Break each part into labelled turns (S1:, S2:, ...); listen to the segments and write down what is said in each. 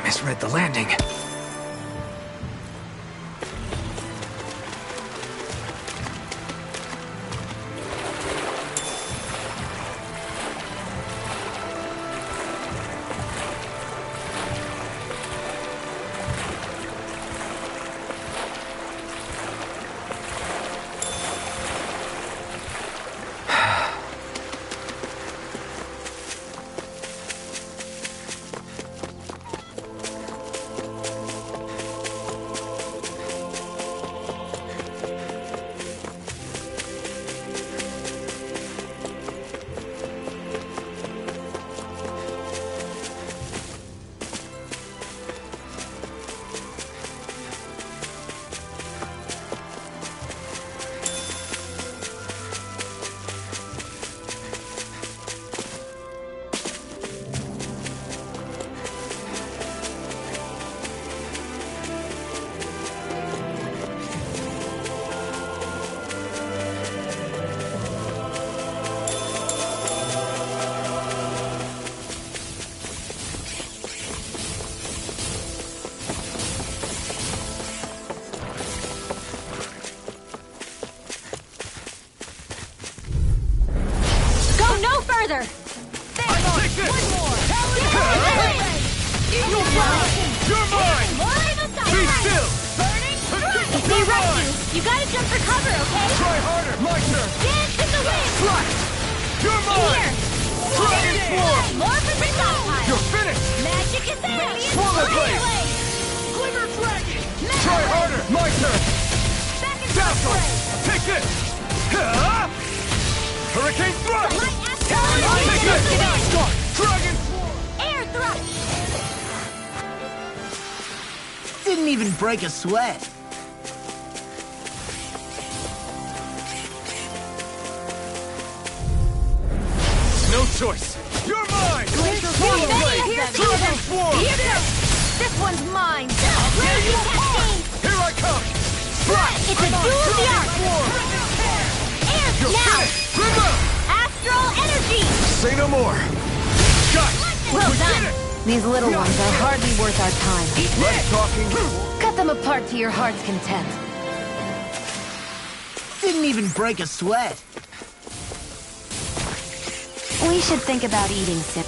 S1: Misread the landing.
S2: Further! There! One more!
S3: You're mine! Be still!
S2: If they rush you, you gotta jump for cover, okay?
S3: Try harder! My turn!
S2: Dance in the wind!
S3: Flash! You're mine!
S2: Here!
S3: Dragon Swarm!
S2: More for the stockpile!
S3: You're finished!
S2: Magic is there!
S3: Swallow blade!
S2: Glimmer dragon!
S3: Try harder! My turn!
S2: Back in
S3: Dazzle! Take this! Hurricane thrust! Take this! Dragon Swarm!
S2: Air thrust!
S4: Didn't even break a sweat.
S3: No choice! You're mine!
S2: Glacial
S3: Swallow
S2: Swarm!
S3: blade!
S2: Here's
S3: Dragon Swarm!
S2: This one's mine!
S3: Here I come! Flash!
S2: It's a duel of the arts! Air
S3: You're
S2: now!
S3: finished! Grimmer!
S2: Astral energy!
S3: Say no more! Got it!
S2: Well
S3: We
S2: done!
S3: did it!
S5: These little ones are hardly worth our time.
S3: Less talking.
S5: Cut them apart to your heart's content.
S4: Didn't even break a sweat.
S5: We should think about eating soon.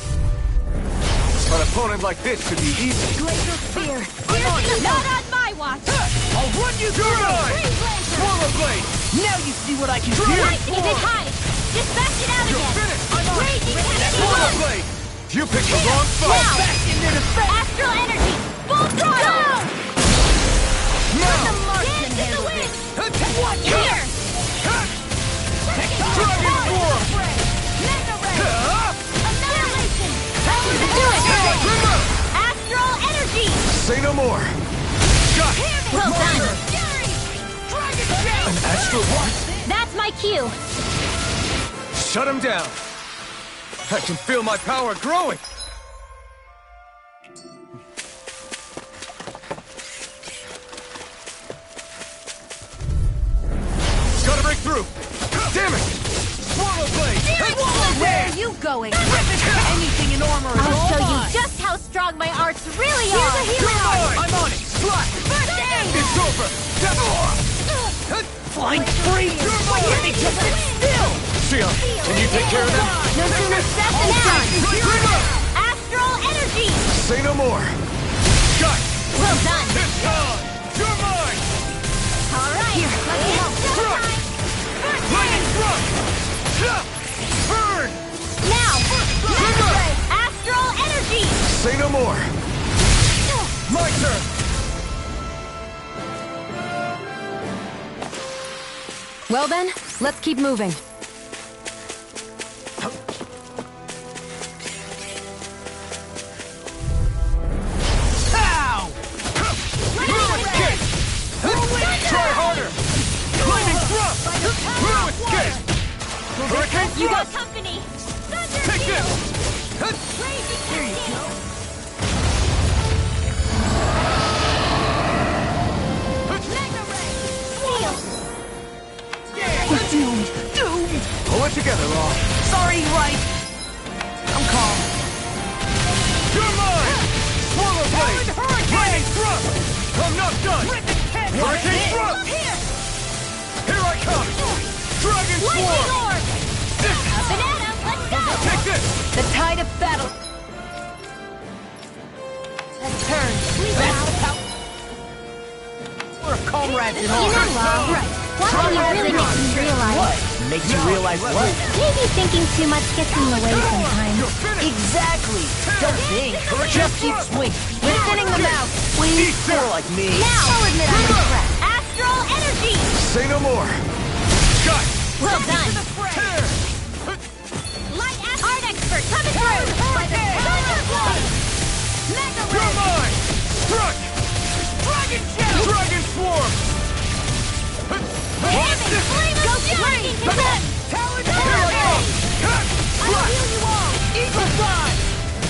S3: An opponent like this should be easy.
S5: Glacial Spear!
S2: Not on my watch!
S3: I'll run you through mine! Swallow blade!
S4: Now you see what I can do.
S2: Lightning is it high! Dispatch it out
S3: You're
S2: again!
S3: finished! I'm on!
S2: Raging
S3: Swallow
S2: cascade!
S3: blade! You picked the wrong fight!
S2: Now!
S4: Back into the fence.
S2: Astral energy! Full throttle!
S3: Now!
S2: Dance in the wind!
S3: What?
S2: Here!
S3: Dragon Swarm!
S2: Mega ray!
S3: Ah!
S2: Annihilation! Do it!
S3: Grimmer!
S2: Astral energy!
S3: Say no more! Got it!
S2: Well done!
S3: An astral what?
S2: That's my cue!
S3: Shut him down! I can feel my power growing! Gotta break through! Damn it! Swallow blade!
S5: Where are you going?
S4: Anything in armor is
S2: I'll
S4: all
S2: show you
S4: mine.
S2: just how strong my arts really
S5: Here's
S2: are!
S5: a healing art!
S4: I'm on it.
S3: Slash!
S2: First aid!
S3: It's over!
S4: Flying free. Let me just sit still.
S3: Sion, can you take care of them?
S2: No sooner said than done!
S3: Grimmer!
S2: Astral energy!
S3: Say no more! Got it!
S2: Well done!
S3: It's on! You're mine!
S2: Alright, let me help!
S3: Thrust! Lightning thrust! Burn!
S2: Now!
S3: Grimmer!
S2: Astral energy!
S3: Say no more! My turn!
S5: Well then, let's keep moving.
S4: Ow!
S3: Blue escape! Try harder! Lightning thrust! Blue escape! Hurricane
S2: You got
S3: thrust!
S2: company!
S3: Take this!
S2: Crazy cascade! Mega ray! Seal!
S4: We're doomed. Doomed.
S3: Pull it together, Law.
S4: Sorry, right. I'm calm.
S3: You're mine! Swallow blade! I'm not done! Hurricane Thrust! Here I come! Dragon
S2: Lightning
S3: Swarm!
S2: Orb! A banana, let's go!
S3: Take this!
S5: The tide of battle has turned.
S4: We're comrades in
S2: You
S4: arms.
S2: know, right. One thing you really makes me realize.
S4: What? Makes you realize what?
S2: Maybe thinking too much gets in the way sometimes.
S3: You're finished!
S4: Exactly. Don't think. Just keep swinging.
S5: We're thinning them out.
S4: Please, more like me.
S2: Now, I'll admit I'm impressed. Astral Energy!
S3: Say no more! Got it!
S2: Well done.
S3: Tear!
S2: Light Art Expert coming through! By the Thunderblade! Mega
S3: You're
S2: Red!
S3: mine! Struck!
S2: Dragon Shell!
S3: Dragon Swarm!
S2: Hammond! Flame of Lightning Condemn! Talon
S3: Here I come!
S2: I'll heal you all!
S4: Eagle Fly.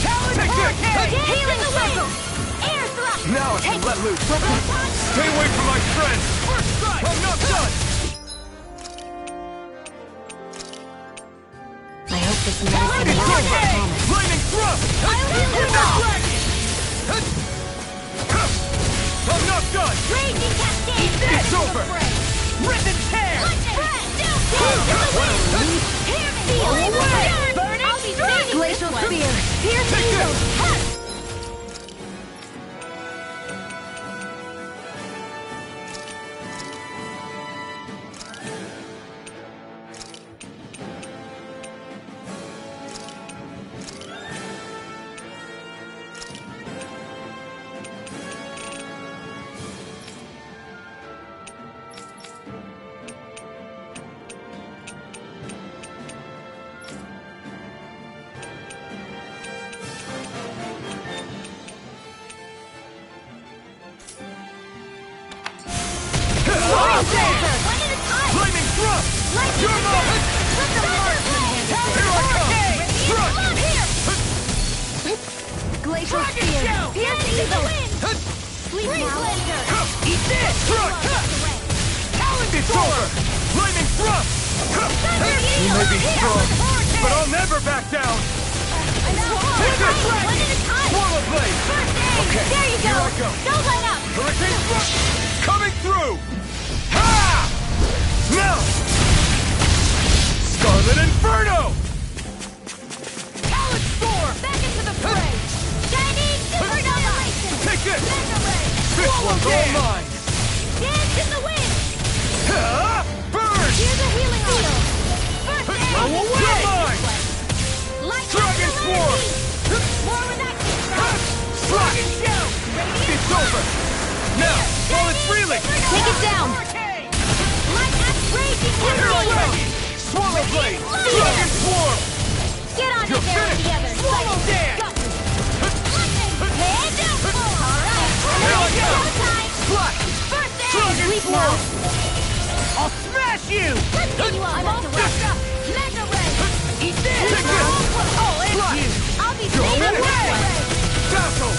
S2: Talon
S3: Take this!
S2: Hurricane! Healing Circle! Air Thrust!
S3: Now I can let loose! Stay away from my friends! First strike! I'm not done!
S5: I hope this medicine
S3: It's
S5: works.
S3: okay! Lightning Thrust!
S2: I'll heal you all!
S3: I'm not done!
S2: Raging Cascade!
S3: It's over!
S4: Rip and tear.
S5: Glacial Spear.
S2: Pierce Eagle!
S3: Lightning Thrust! You're mine! Here I come! Thrust!
S5: Glacial Spear.
S2: Pierce Eagle! Sleep now!
S3: Eat this! Thrust! It's over! Lightning Thrust! You may be strong, but I'll never back down! Take this! Swallow Blade! Okay,
S2: There you
S3: here
S2: go!
S3: I go!
S2: Don't light up!
S3: Hurricane Thrust! Coming through! Ha! Now! Scarlet Inferno!
S2: Talon Storm! Back into the fray! Shining Supernova!
S3: Take this!
S2: Mega Ray!
S3: This one's all mine!
S2: Dance in the wind!
S3: Ha! Burn!
S2: Here's a healing field! First aid!
S3: Throw away! Mine!
S2: Light
S3: Dragon
S2: Astral
S3: Swarm!
S2: Energy! More relaxing strike!
S3: Slap!
S2: Shell!
S3: It's over! Now, while it's reeling!
S5: Take it down.
S2: Light Astral Raging
S3: Here I
S2: Hurricane!
S3: go! Swallow Blade!
S2: Lightning
S3: Dragon Swarm!
S2: Get on
S3: You're
S2: in there with the
S3: finished.
S2: others!
S3: Swallow Dance!
S2: Got you. Lightning! Head down! Alright!
S3: Here I go!
S2: Time!
S3: Slap!
S2: First aid!
S3: Dragon
S2: Sleep
S3: Swarm!
S4: I'll smash you.
S2: Let's get you all back to work! Mega Ray!
S4: Eat this.
S3: Take this!
S4: I'll end
S3: Slap!
S4: you.
S2: I'll be
S3: You're
S2: saving
S3: finished.
S2: Mega Ray!
S3: Dazzle!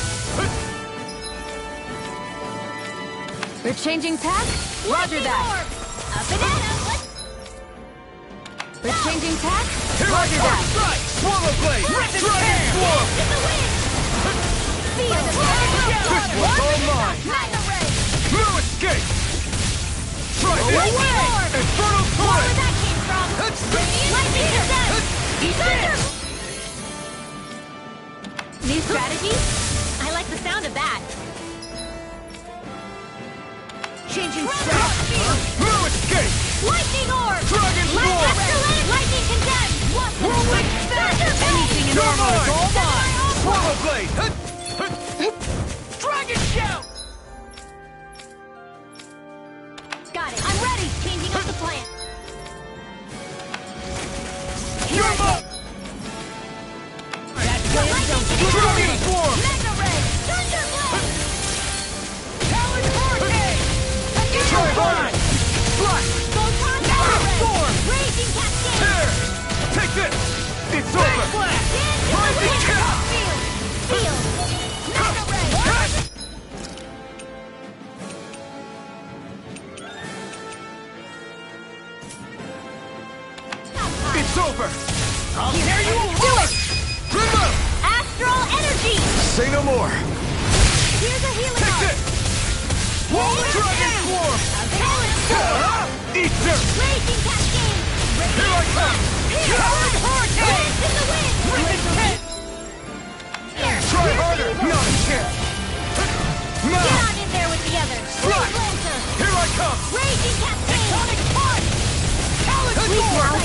S5: We're changing tack? Roger
S2: Lightning
S5: that.
S2: Orb! A banana! Let's
S5: We're changing tack?
S3: Here I
S5: Roger
S3: come!
S5: that.
S3: Strike! Swallow Blade! Dragon Swarm!
S2: in the wind! Feel the
S3: This one's all mine!
S2: Mega Ray!
S3: No escape! Try this!
S2: Lightning Orb!
S3: Infernal
S2: Where
S3: Torrent!
S2: that came from! Lightning Condemn! Thunder! New strategy? I like the sound of that.
S4: Changing
S2: Strategy!
S3: No escape!
S2: Lightning Orb!
S3: Dragon
S2: Light
S3: Swarm!
S2: Astral Lightning Condemn!
S4: Whirlwind Anything in
S3: You're
S4: armor is all mine.
S3: Swallow Blade!
S4: Dragon Shell.
S2: Got it. I'm ready. Changing up the plan.
S3: You're mine! Dragon Swarm!
S2: Mega Ray! Thunder Blade!
S4: Talon Hurricane.
S3: Try harder! Slash!
S2: Photon Mega Ray!
S3: Storm!
S2: Raging Cascade!
S3: There! Take this! It's over! Rising Cap!
S2: Field! Mega Ray!
S3: It's over!
S4: I'll tear you apart.
S3: Remove!
S2: Astral Energy!
S3: Say no more!
S2: Here's a healing
S3: Take
S2: arc!
S3: this! Dragon Swarm! Eat dirt!
S2: Raging Cascade!
S3: Here I come!
S4: Talon Hurricane!
S2: Dance in the wind!
S4: Ripid Pit!
S3: Try harder! Not a chance!
S2: Get
S3: Now!
S2: on in there with the others!
S3: Right.
S2: Freeze Lancer!
S3: Here I come!
S2: Raging Cascade!
S4: Sonic Punch! Talon
S2: Please
S4: Sword!
S2: now!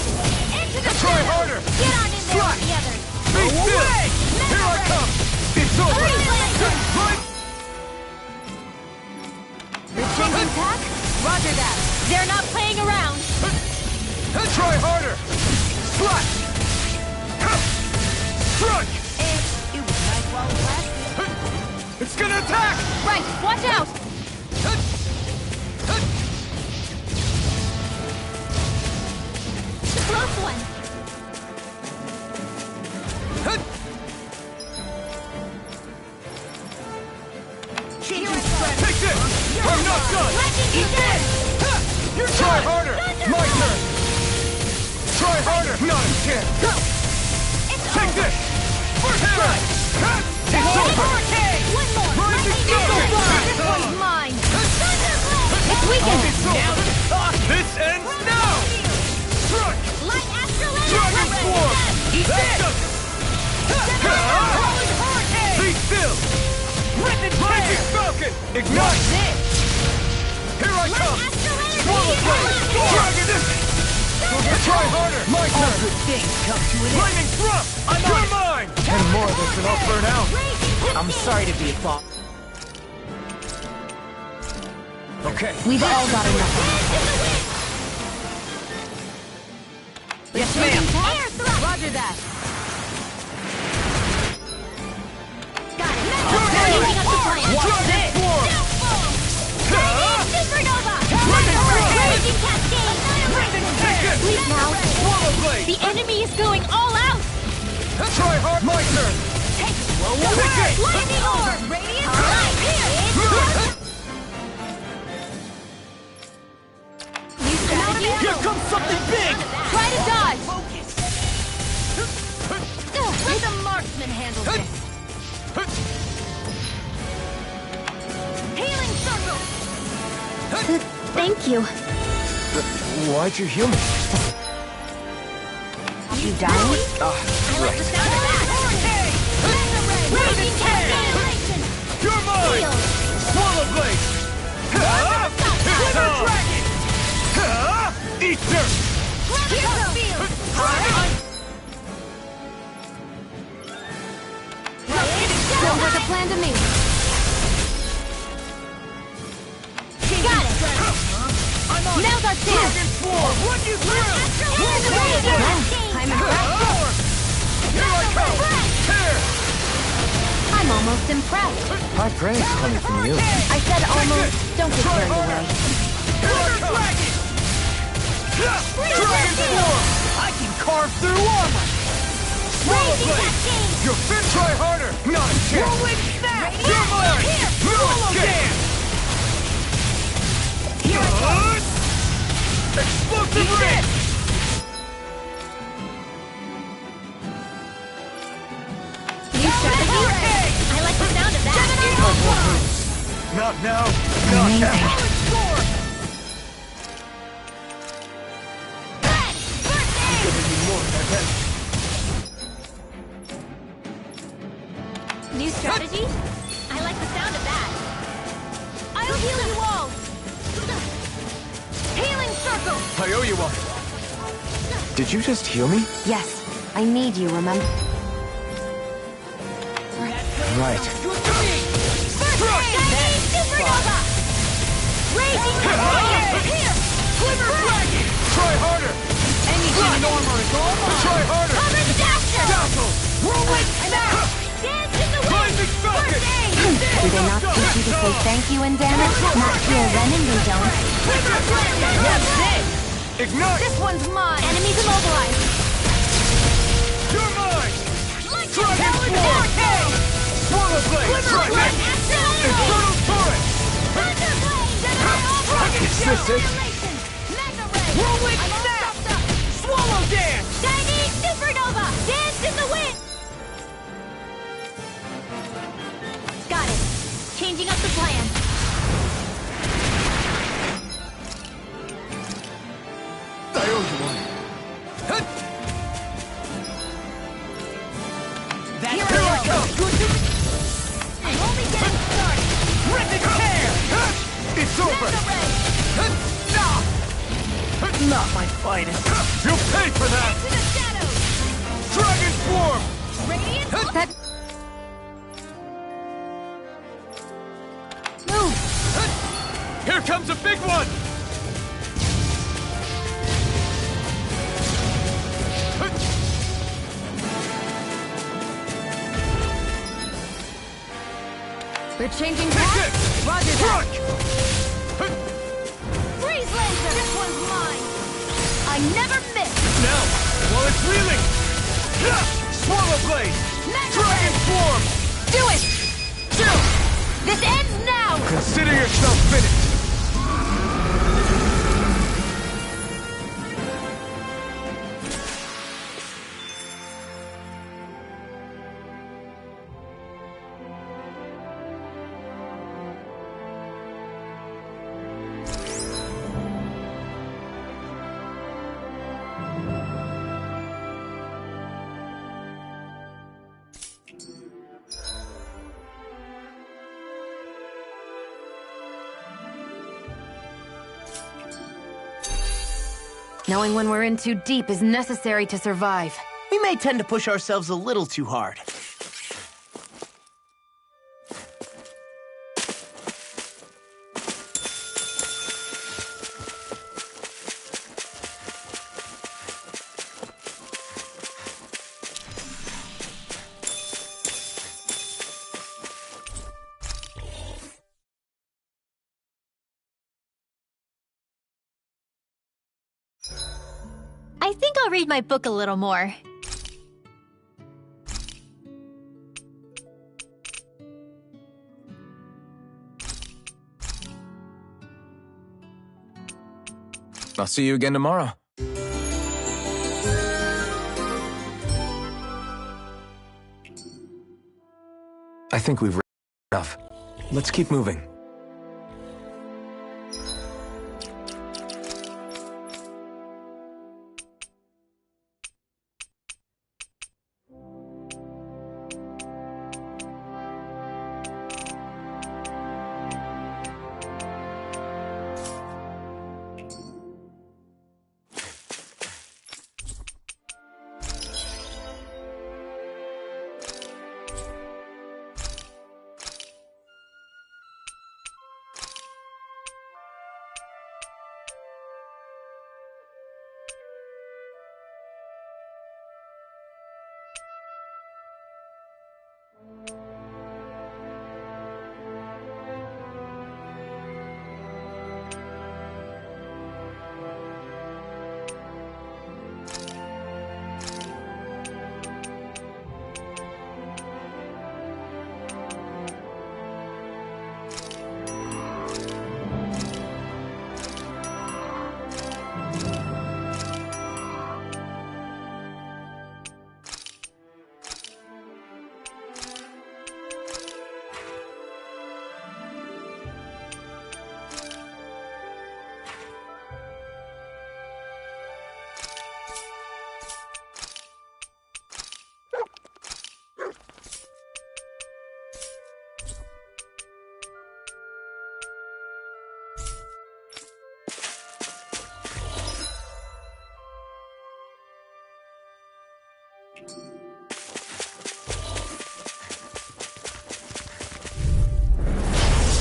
S2: Into the
S3: Try
S2: shadows!
S3: harder.
S2: Get on in there with the others!
S3: Be still!
S4: away.
S3: Here I come! It's over!
S2: Freeze Lancer!
S3: Right!
S5: Changing tack? Roger that.
S2: They're not playing around!
S3: Try harder! Slash! Strike!
S2: It was nice while it lasted.
S3: It's gonna attack!
S2: Right, watch out! Close one!
S4: Changing strategy!
S3: Take this! I'm not done!
S2: Lightning Strike!
S3: Try harder! My turn! Try harder! Not a chance! Take this! First strike! It's over!
S4: Hurricane!
S2: One more!
S3: Rising
S2: Lightning
S3: Storm!
S2: Strike! This one's mine! Thunderblade! It's weakened!
S3: It's
S4: Now
S3: over!
S4: to talk!
S3: This ends now! Strike!
S2: Light Astral Laser!
S3: Dragon Swarm!
S4: Eat
S3: That
S4: this!
S3: does it!
S4: Talon Hurricane!
S3: Be still!
S4: Ripid
S3: Rising
S4: Pit!
S3: Falcon! Ignite!
S4: This!
S3: Here I come!
S2: Astral Laser!
S3: Swallow blade! Dragon this! Try harder! My
S4: All
S3: turn!
S4: good things come to an end.
S3: Lightning thrust! You're mine! And more of this and I'll burn out!
S4: I'm sorry to be a thought.
S3: Okay.
S5: We've all got enough.
S4: Yes,
S5: Changing
S4: ma'am.
S5: tack?
S2: Air thrust!
S5: Roger that.
S2: Got it!
S3: Okay.
S2: Changing up the plan!
S3: Dragon
S4: this?
S3: Swarm!
S2: Supernova!
S3: Lightning thrust!
S2: Raging Cascade! Please now!
S3: Swallow blade!
S2: The enemy is going all out!
S3: Try hard! My turn! Take it!
S2: Lightning Orb! Radiant Light! Here! New strategy?
S4: Here comes something big!
S2: Try to dodge!
S4: Focus!
S2: Let the marksman handle this! Healing Circle! Thank you.
S3: Why'd you heal me?
S5: You dying?
S2: I like the sound of that! Raging Cascade!
S3: You're mine!
S2: Heal!
S3: Swallow blade!
S2: Glitter
S3: Dragon! Eat dirt!
S2: Hero Field!
S5: Sounds like a plan to me.
S2: Got it! Now's our chance!
S3: Dragon Swarm! Run you through!
S5: I'm impressed.
S3: Here I come! Tear!
S5: I'm almost impressed.
S1: High praise coming from you.
S5: I said almost. Don't get
S3: Try
S5: carried
S3: harder!
S5: away.
S3: Dragon Swarm!
S4: I can carve through armor!
S3: Swallow blade! You're fit! Try harder! Not a chance!
S4: Rolling snap!
S3: You're mine! No escape! Good! Explosive ring!
S2: New strategy? I like the sound of that!
S3: Not now! Not now! Giving me more than that.
S2: New strategy? I like the sound of that. I'll heal you all! Healing Circle!
S3: I owe you one.
S1: Did you just heal me?
S5: Yes, I need you, remember?
S1: Right.
S2: Shining Supernova! Raging Fire! Here!
S3: Glimmer Dragon! Try harder!
S4: Anything armor is almost...
S3: Try harder!
S2: Cover Disaster!
S3: Dazzle!
S4: Rolling snap!
S2: Dance in the wind!
S3: Rising Falcon!
S5: Do they not teach you to say thank you and damn it? Not here then and we don't.
S4: What's this?
S3: Ignite!
S5: This one's mine.
S2: Enemies immobilized!
S3: You're mine!
S2: Dragon
S3: Swarm! Swallow blade! Try
S2: Light
S3: this!
S2: Astral Laser!
S3: Infernal torrent!
S2: Thunderblade!
S3: Is this it?
S2: Mega Ray!
S4: Rolling
S2: I'm all
S4: snap!
S2: stopped up!
S4: Swallow dance!
S2: Shining Supernova! Dance in the wind! Got it. Changing up the plan.
S4: Not my finest.
S3: You'll pay for that!
S2: Into the shadows!
S3: Dragon Swarm!
S2: Radiant
S5: That... Move!
S3: Here comes a big one!
S5: We're changing
S3: Take
S5: tack.
S3: it!
S5: Roger
S3: Strike!
S5: that.
S2: freeze laser! This one's mine! I never miss!
S3: Now, while it's reeling! Swallow Blade!
S2: Mega
S3: Dragon
S2: Blade!
S3: Swarm!
S2: Do it!
S3: Chill!
S2: This ends now!
S3: Consider yourself finished!
S5: Knowing when we're in too deep is necessary to survive.
S4: We may tend to push ourselves a little too hard.
S2: I think I'll read my book a little more.
S1: I'll see you again tomorrow. I think we've read enough. Let's keep moving.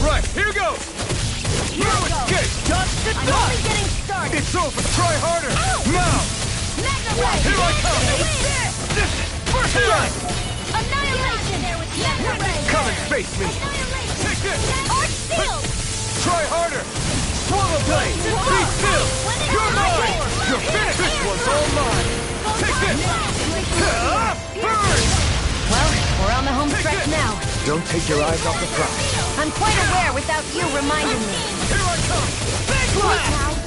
S3: Right, here goes! No escape!
S2: I'm only getting started!
S3: It's over! Try harder! Now!
S2: Mega Blade!
S3: Here I come! This first strike!
S2: Annihilation! Mega Blade!
S3: Come and face me!
S2: Annihilation!
S3: Take this!
S2: Arch Shield!
S3: Try harder! Swallow Blade! Be still! You're mine! You're finished! This one's all mine! Take this! Burn!
S5: Well, we're on the home stretch now.
S1: Don't take your eyes off the prize.
S5: I'm quite aware without you reminding me.
S3: Here I come! Big blast!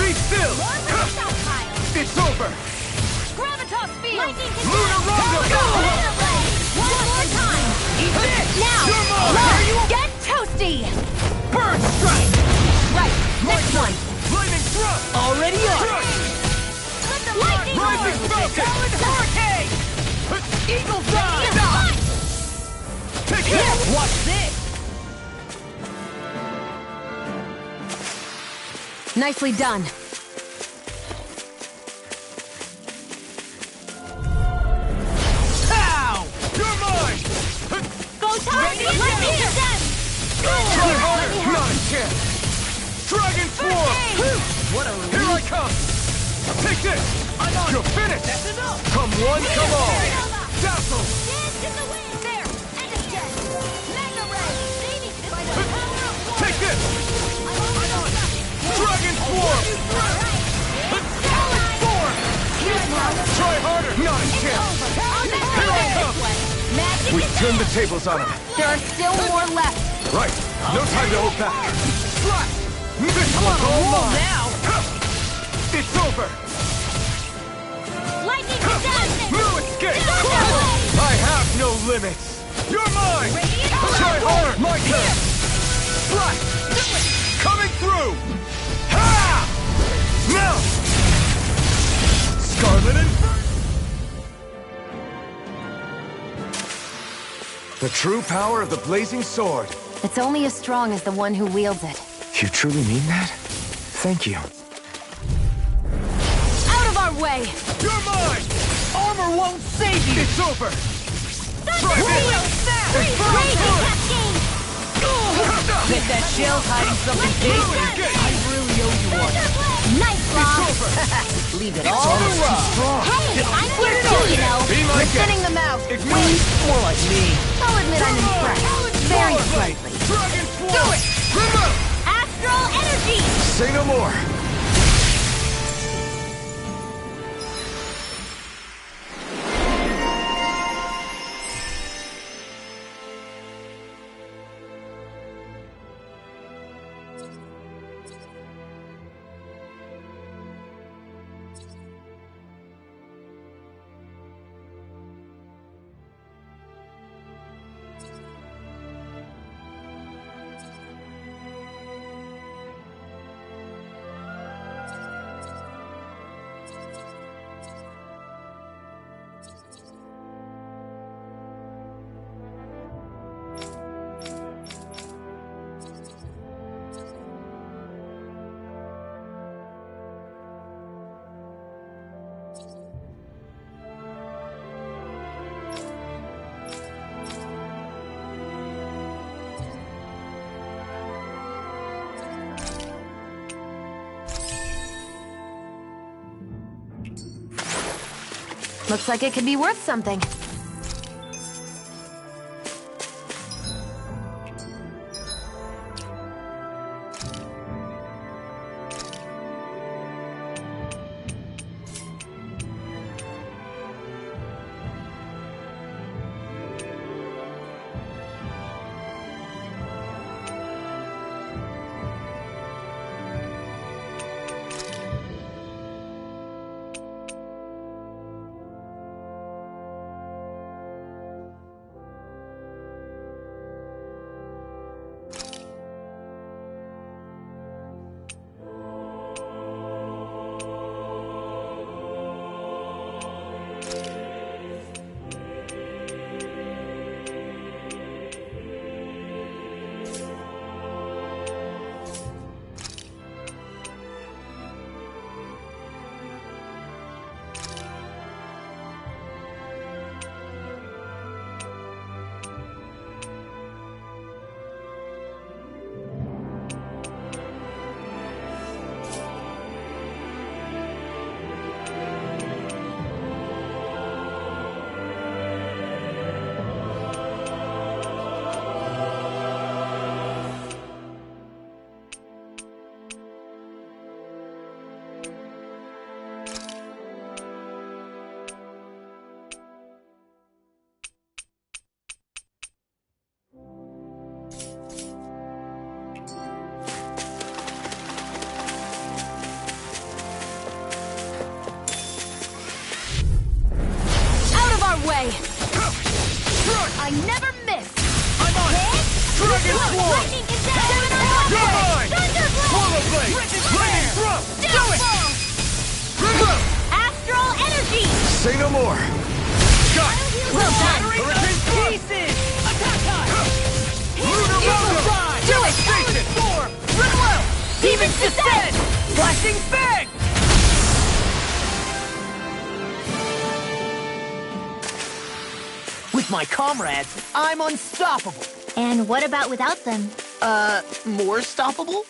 S3: Be still! It's over!
S2: Gravitas Field!
S3: Lunar Rondo!
S2: Mega Blade! One more time!
S3: Eat this!
S2: Now!
S3: You're mine!
S2: Love,
S5: Get toasty!
S3: Burn strike!
S5: Right, next one.
S3: Lightning thrust!
S4: Already on!
S3: Crush!
S2: Lightning
S3: Rising Falcon!
S4: Hurricane! Eagle Dive!
S3: Take this!
S4: Watch this!
S5: Nicely done.
S3: Dragon Swarm!
S4: What a
S3: Here I
S4: relief.
S3: come! Take this!
S4: I'm on.
S3: You're finished!
S4: That's enough.
S3: Come one, come all! Dazzle!
S2: Dance in the wind! There! And again! Mega Ray! Saving by the power of one!
S3: Take this!
S2: I'm on!
S3: Dragon Swarm! Talon Storm!
S2: Here's now!
S3: Try harder! Not a
S2: It's
S3: chance!
S2: over! I'll never
S3: Here I
S2: get
S3: come.
S2: this way! Magic
S1: We
S2: is
S1: turned the
S2: out!
S1: tables on him.
S5: There are still more left.
S1: Right. No time to hold back.
S3: Slap! This one's all
S4: Roll
S3: mine!
S4: now.
S3: It's over!
S2: Lightning assassin!
S3: No escape!
S2: Thunderblade!
S3: I have no limits! You're mine!
S2: Radiant
S3: Try
S2: Blast!
S3: harder! My turn! Slap! Coming through! Ha! Now! Scarlet Inferno!
S1: The true power of the blazing sword.
S5: It's only as strong as the one who wields it.
S1: You truly mean that? Thank you.
S2: Out of our way!
S3: You're mine!
S4: Armor won't save you.
S3: It's over!
S2: Thunderblade! Raging Cascade!
S4: Bet that shell's hiding something big. I really owe you one.
S2: Thunderblade! Nice, Rob!
S4: Leave it all to Rob.
S2: Hey, I'm here too, you know!
S3: Be my
S5: We're thinning
S3: guest!
S5: them out.
S3: Ignite!
S4: More like me.
S5: I'll admit I'm impressed. Very slightly.
S3: Dragon Swarm! Do it! Remove!
S2: Astral Energy!
S1: Say no more.
S5: Looks like it could be worth something.
S2: way! I never miss!
S3: I'm on it! Dragon Swarm!
S2: Lightning is down!
S3: You're mine!
S2: Thunderblade!
S3: Swallow Blade! Lightning Thrust!
S2: Do it! Astral Energy!
S1: Say no more.
S3: Got
S2: Well done!
S3: Hurricane Thrust!
S4: Pieces! Attack time!
S3: Lunar Roundup!
S2: Do it!
S3: Devastation!
S4: Storm! Run well! Demons descend! Flashing bang! With my comrades, I'm unstoppable.
S2: And what about without them?
S4: More stoppable?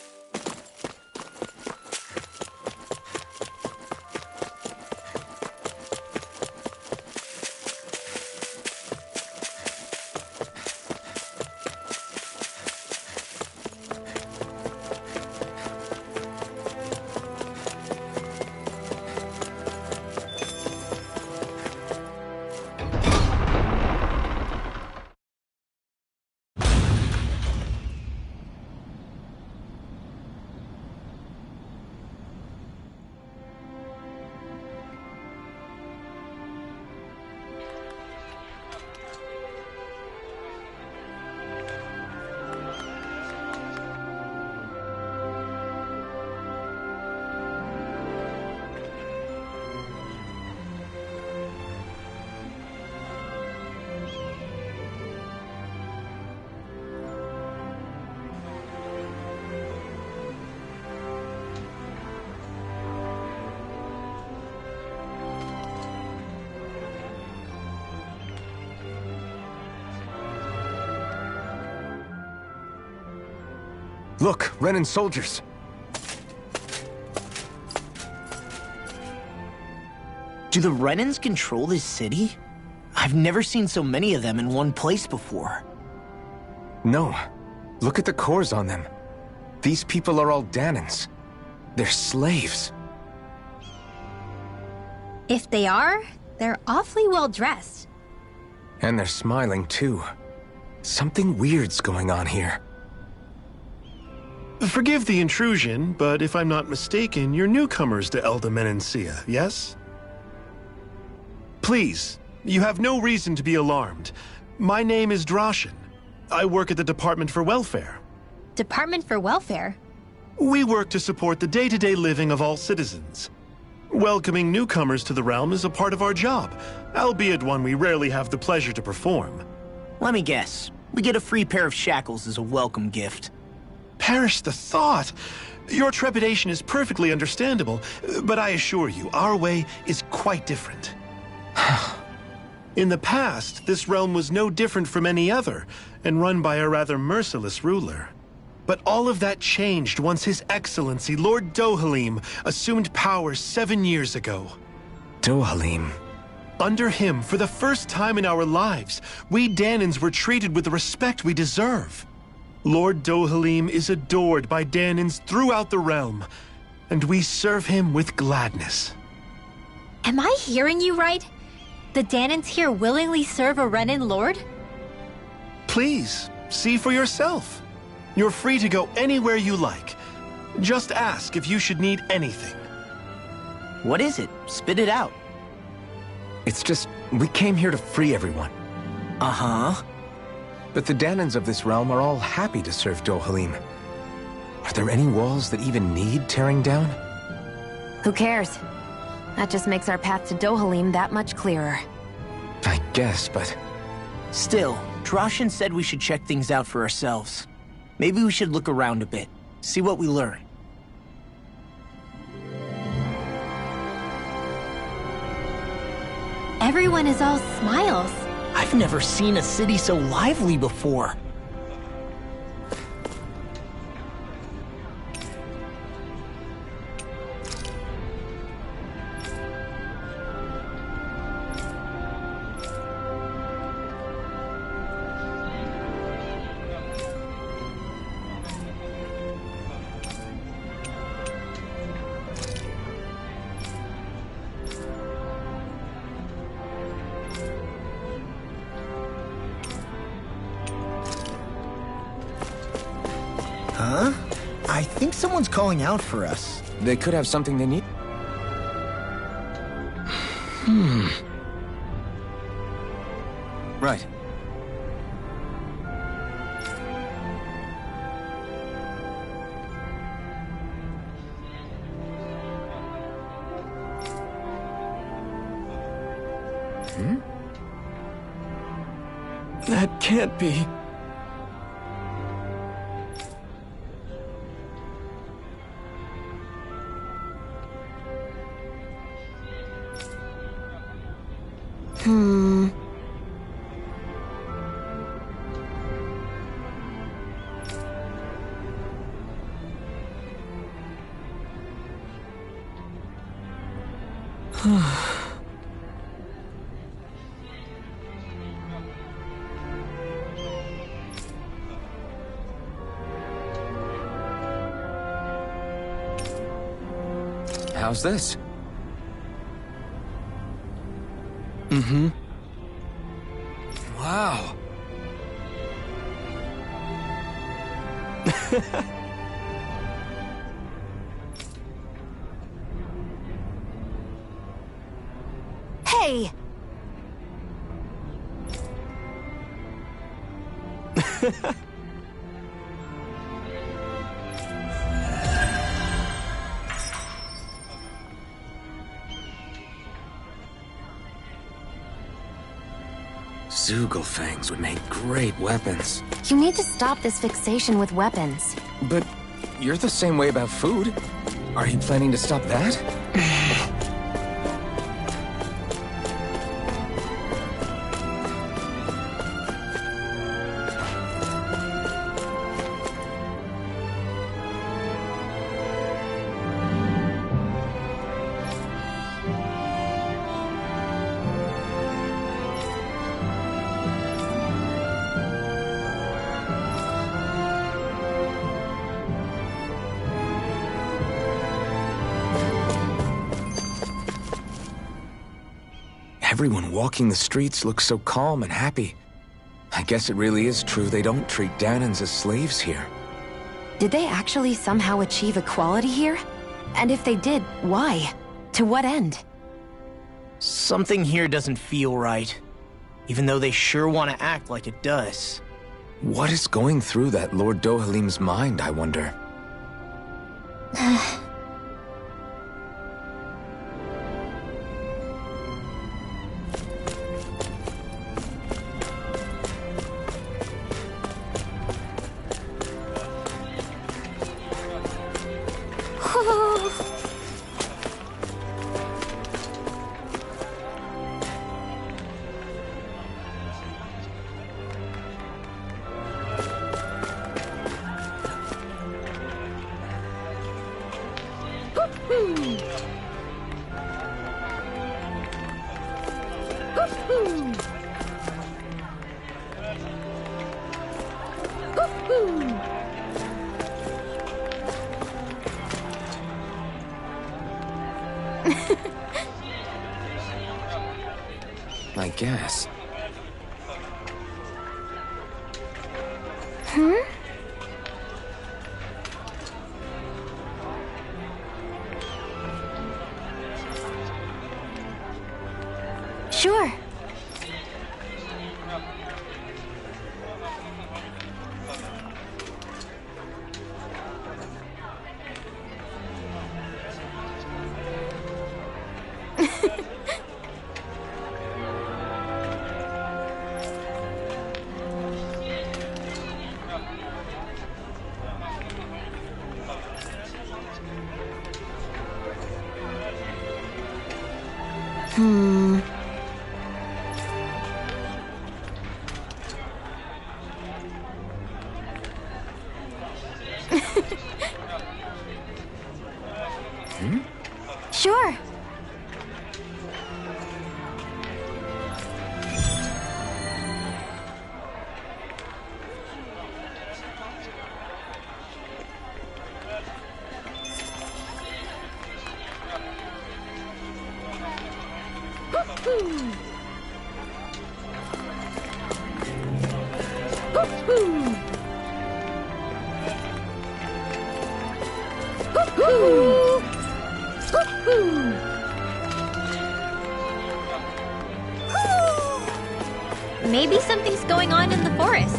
S1: Look, Renan soldiers.
S6: Do the Renans control this city? I've never seen so many of them in one place before.
S1: No. Look at the cores on them. These people are all Danans. They're slaves.
S2: If they are, they're awfully well dressed.
S1: And they're smiling, too. Something weird's going on here.
S7: Forgive the intrusion, but if I'm not mistaken, you're newcomers to Elda Menancia, yes? Please, you have no reason to be alarmed. My name is Drashin. I work at the Department for Welfare.
S2: Department for Welfare?
S7: We work to support the day-to-day living of all citizens. Welcoming newcomers to the realm is a part of our job, albeit one we rarely have the pleasure to perform.
S6: Let me guess. We get a free pair of shackles as a welcome gift.
S7: Perish the thought! Your trepidation is perfectly understandable, but I assure you, our way is quite different. In the past, this realm was no different from any other, and run by a rather merciless ruler. But all of that changed once His Excellency, Lord Dohalim, assumed power 7 years ago.
S1: Dohalim.
S7: Under him, for the first time in our lives, we Danans were treated with the respect we deserve. Lord Dohalim is adored by Danans throughout the realm, and we serve him with gladness.
S2: Am I hearing you right? The Danans here willingly serve a Renan lord?
S7: Please, see for yourself. You're free to go anywhere you like. Just ask if you should need anything.
S6: What is it? Spit it out.
S1: It's just, we came here to free everyone.
S6: Uh-huh.
S1: But the Danans of this realm are all happy to serve Dohalim. Are there any walls that even need tearing down?
S5: Who cares? That just makes our path to Dohalim that much clearer.
S1: I guess, but...
S6: Still, Drashin said we should check things out for ourselves. Maybe we should look around a bit, see what we learn.
S2: Everyone is all smiles.
S6: I've never seen a city so lively before. Huh? I think someone's calling out for us.
S1: They could have something they need. Right.
S3: That can't be.
S1: How's this? Wow.
S5: Hey!
S1: Zugelfangs would make great weapons.
S5: You need to stop this fixation with weapons.
S1: But you're the same way about food. Are you planning to stop that? Everyone walking the streets looks so calm and happy. I guess it really is true they don't treat Danans as slaves here.
S5: Did they actually somehow achieve equality here? And if they did, why? To what end?
S6: Something here doesn't feel right, even though they sure want to act like it does.
S1: What is going through that Lord Dohalim's mind, I wonder? I guess.
S5: Sure. Sure.
S2: Maybe something's going on in the forest.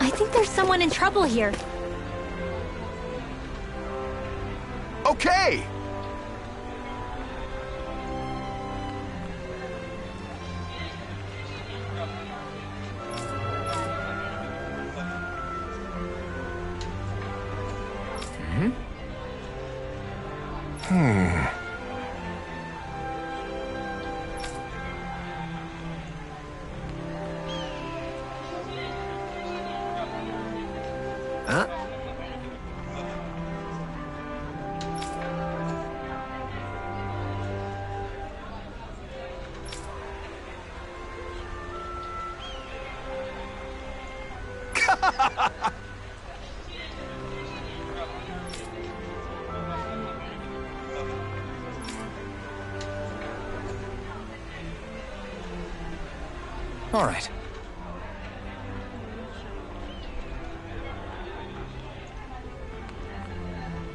S2: I think there's someone in trouble here.
S3: Okay!
S1: All right.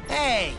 S6: Hey!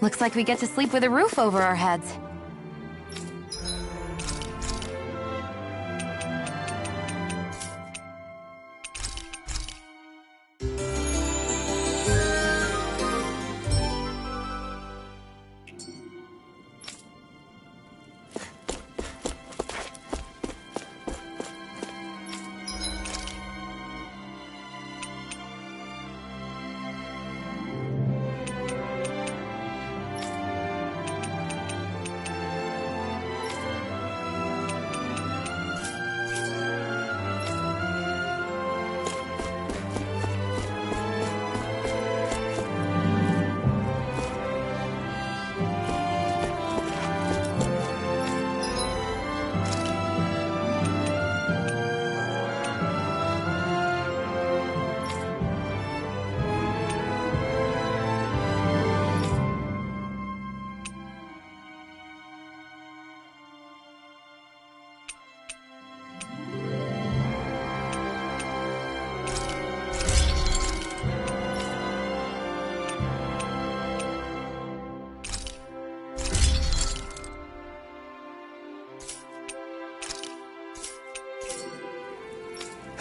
S5: Looks like we get to sleep with a roof over our heads.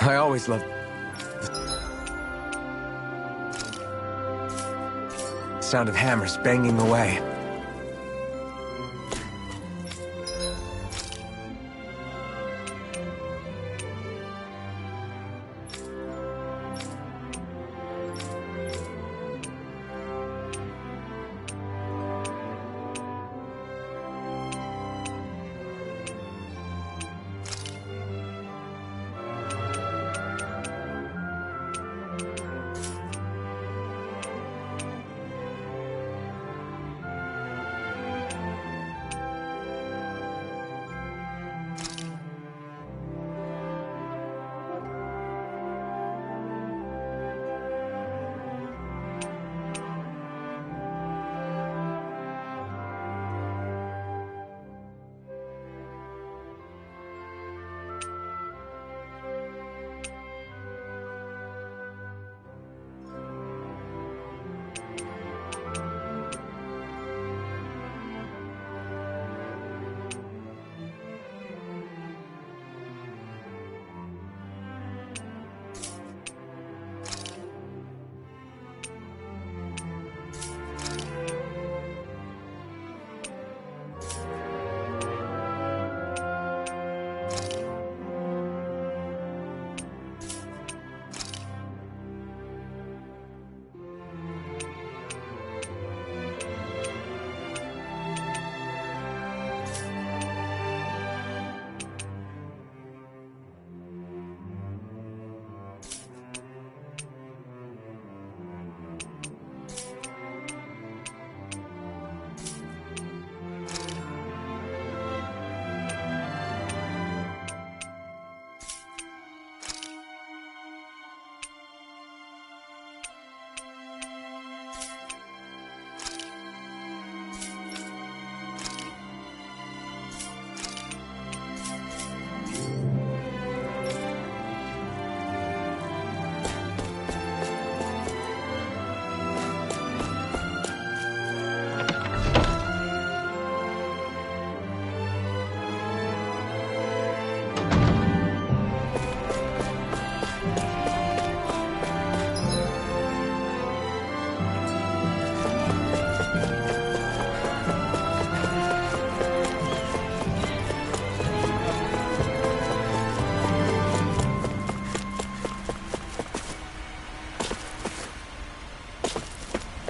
S1: I always loved the sound of hammers banging away.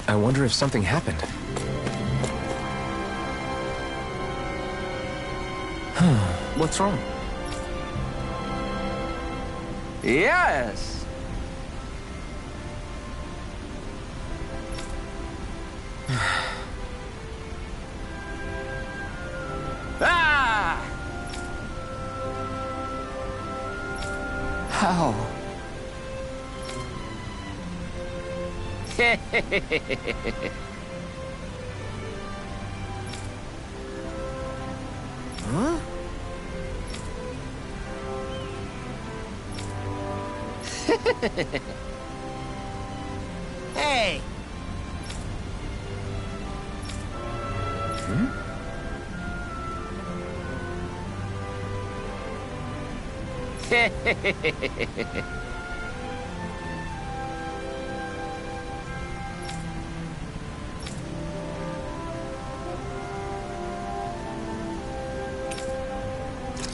S1: I wonder if something happened. What's wrong?
S3: Yes! Ah! How? Huh? Hey!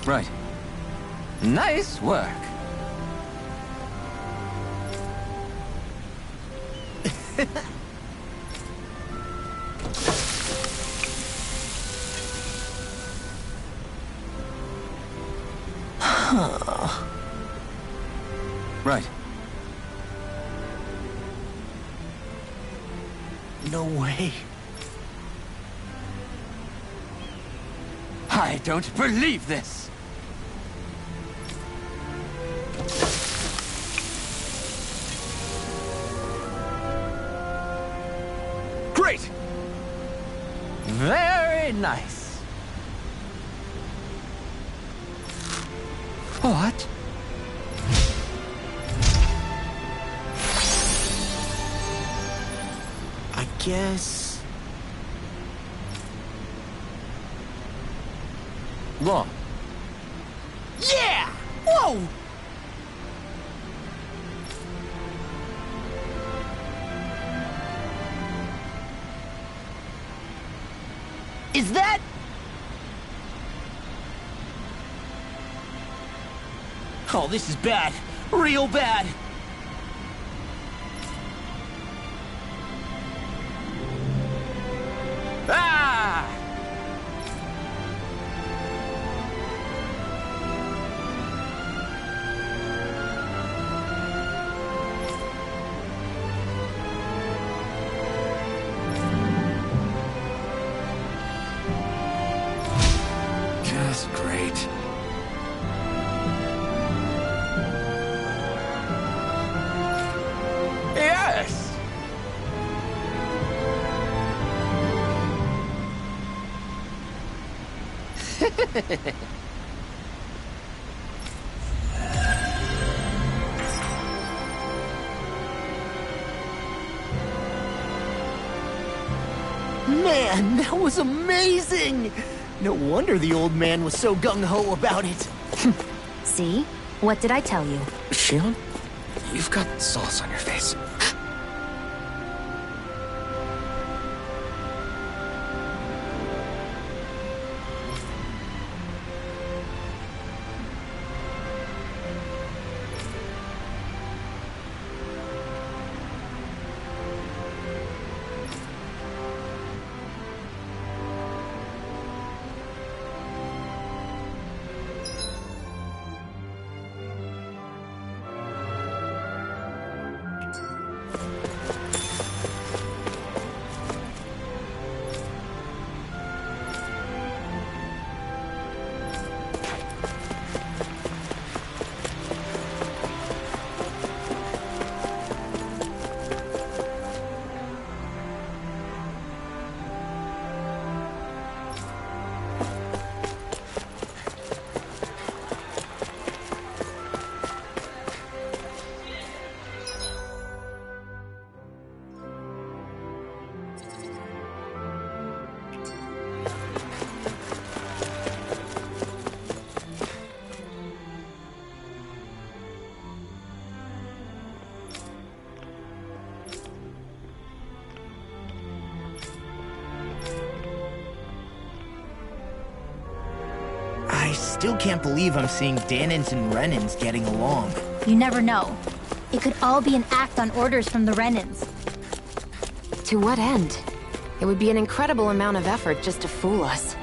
S3: Right. Nice work. Right.
S6: No way.
S3: I don't believe this. Great! Very nice. What?
S6: I guess...
S3: Wrong.
S6: Yeah! Whoa! Is that... Oh, this is bad. Real bad.
S3: Ah! Just great. Yes!
S6: Man, that was amazing! No wonder the old man was so gung-ho about it.
S5: See? What did I tell you?
S1: Shion, you've got sauce on your face.
S6: I still can't believe I'm seeing Danins and Renins getting along.
S2: You never know. It could all be an act on orders from the Renins.
S5: To what end? It would be an incredible amount of effort just to fool us.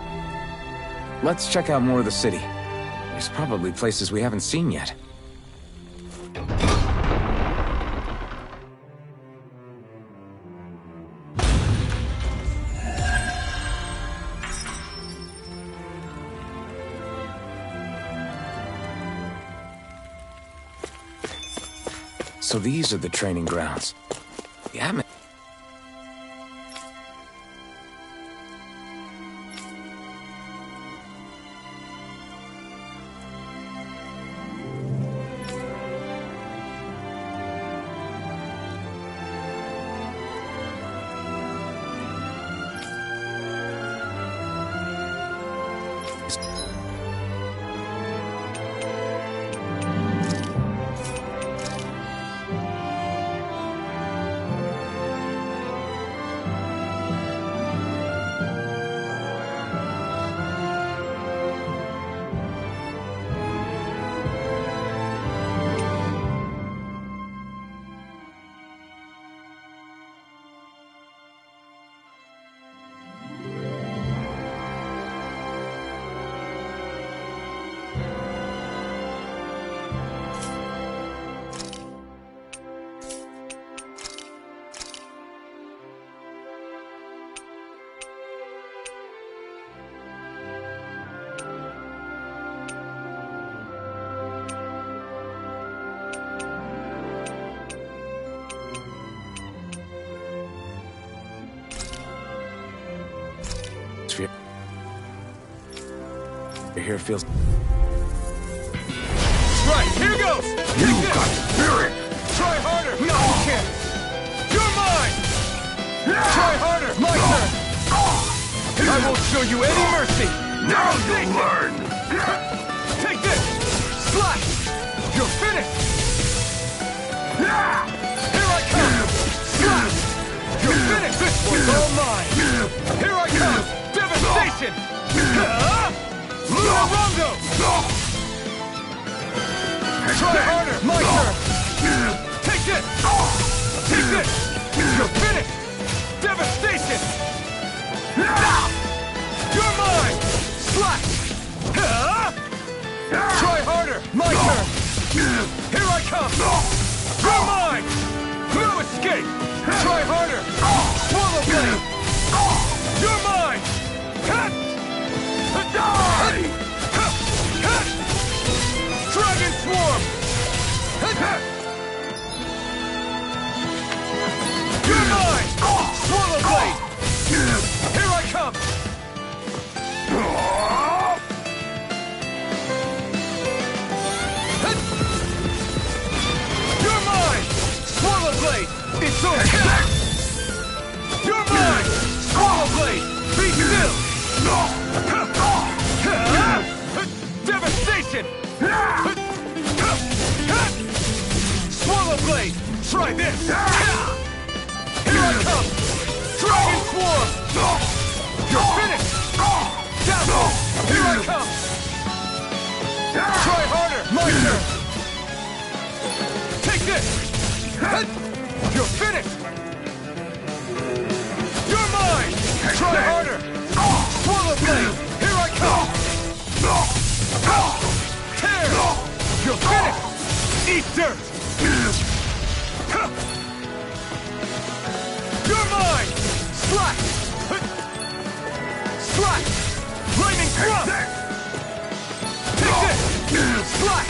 S1: Let's check out more of the city. There's probably places we haven't seen yet. So these are the training grounds. The atmosphere. atmosphere here feels...
S3: Right, here goes! You got spirit! Try harder! No, you can't! You're mine! Try harder! My turn! I won't show you any mercy! Now you'll learn! Take this! Slash! You're finished! Here I come! Slash! You're finished! This one's all mine! Here I come! Devastation! Rondo! Try harder! My turn! Take this! Take this! You're finished! Devastation! You're mine! Slash! Try harder! My turn! Here I come! You're mine! No escape! Try harder! Swallow blade! You're mine! Die! Dragon swarm! You're mine! Swallow blade! Here I come! You're mine! Swallow blade! It's over! You're mine! Swallow blade! Be still! Devastation! Swallow blade! Try this! Here I come! Dragon swarm! You're finished! Dazzle! Here I come! Try harder! My turn! Take this! You're finished! You're mine! Try harder! Swallow blade! Here I come! Tear! You're finished! Eat dirt! You're mine! Slash! Slash! Lightning thrust! Take this! Slash!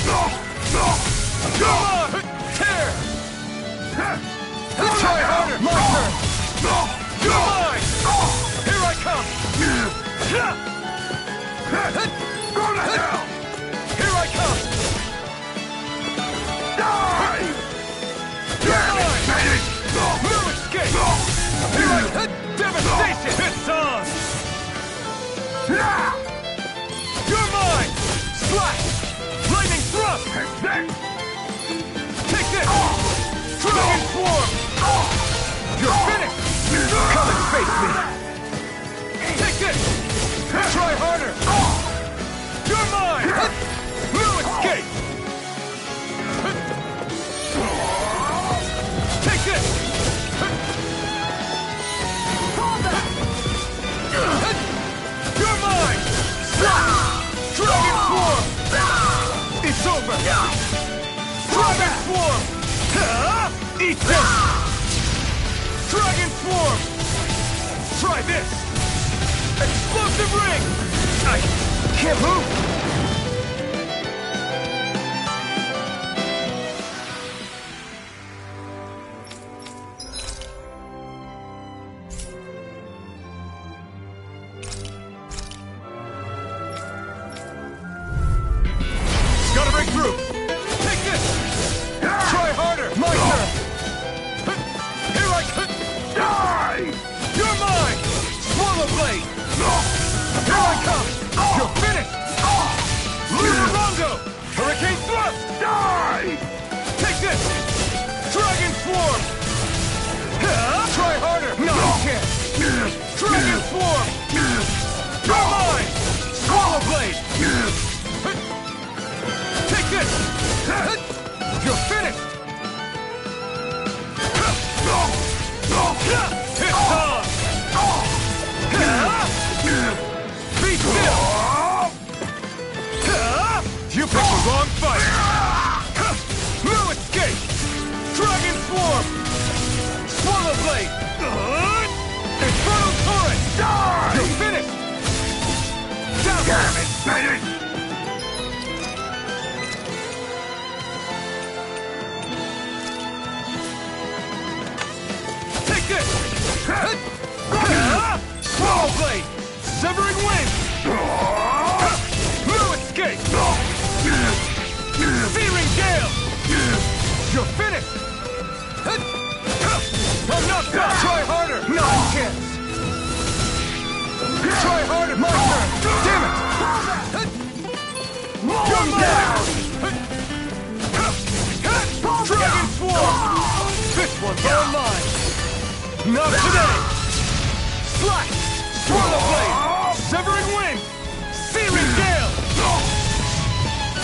S3: You're mine! Tear! Try harder! My turn! You're mine! Here I come! Go to hell! Here I come! Die! You're mine! No escape! Here I come! Devastation! It's on! You're mine! Slash! Lightning thrust! Take this! Dragon swarm! You're finished! Come and face me! Take this! Try harder! You're mine! No escape! Take this! You're mine! Dragon swarm! It's over! Dragon swarm! Eat this! Dragon swarm! Try this! Explosive ring! I can't move! Gotta break through! Take this! Try harder! My turn! Here I come! Die! You're mine! Swallow blade! Here I come! You're finished! Rondo! Hurricane thrust! Die! Take this! Dragon swarm! Try harder! No, you can't! Dragon swarm! You're mine! Swallow blade! Take this! You're finished! It's on! Be still! You picked the wrong fight! No escape! Dragon swarm! Swallow blade! Infernal torrent! You're finished! Damn it, finish! Take this! Swallow blade! Severing wind! No escape! Searing gale! You're finished! I'm knocked out! Try harder! No chance! Try harder! My turn! Damn it! You're mine! Dragon Swarm! This one's all mine! Not today! Slash! Swallow Blade! Severing Wind! Searing Gale!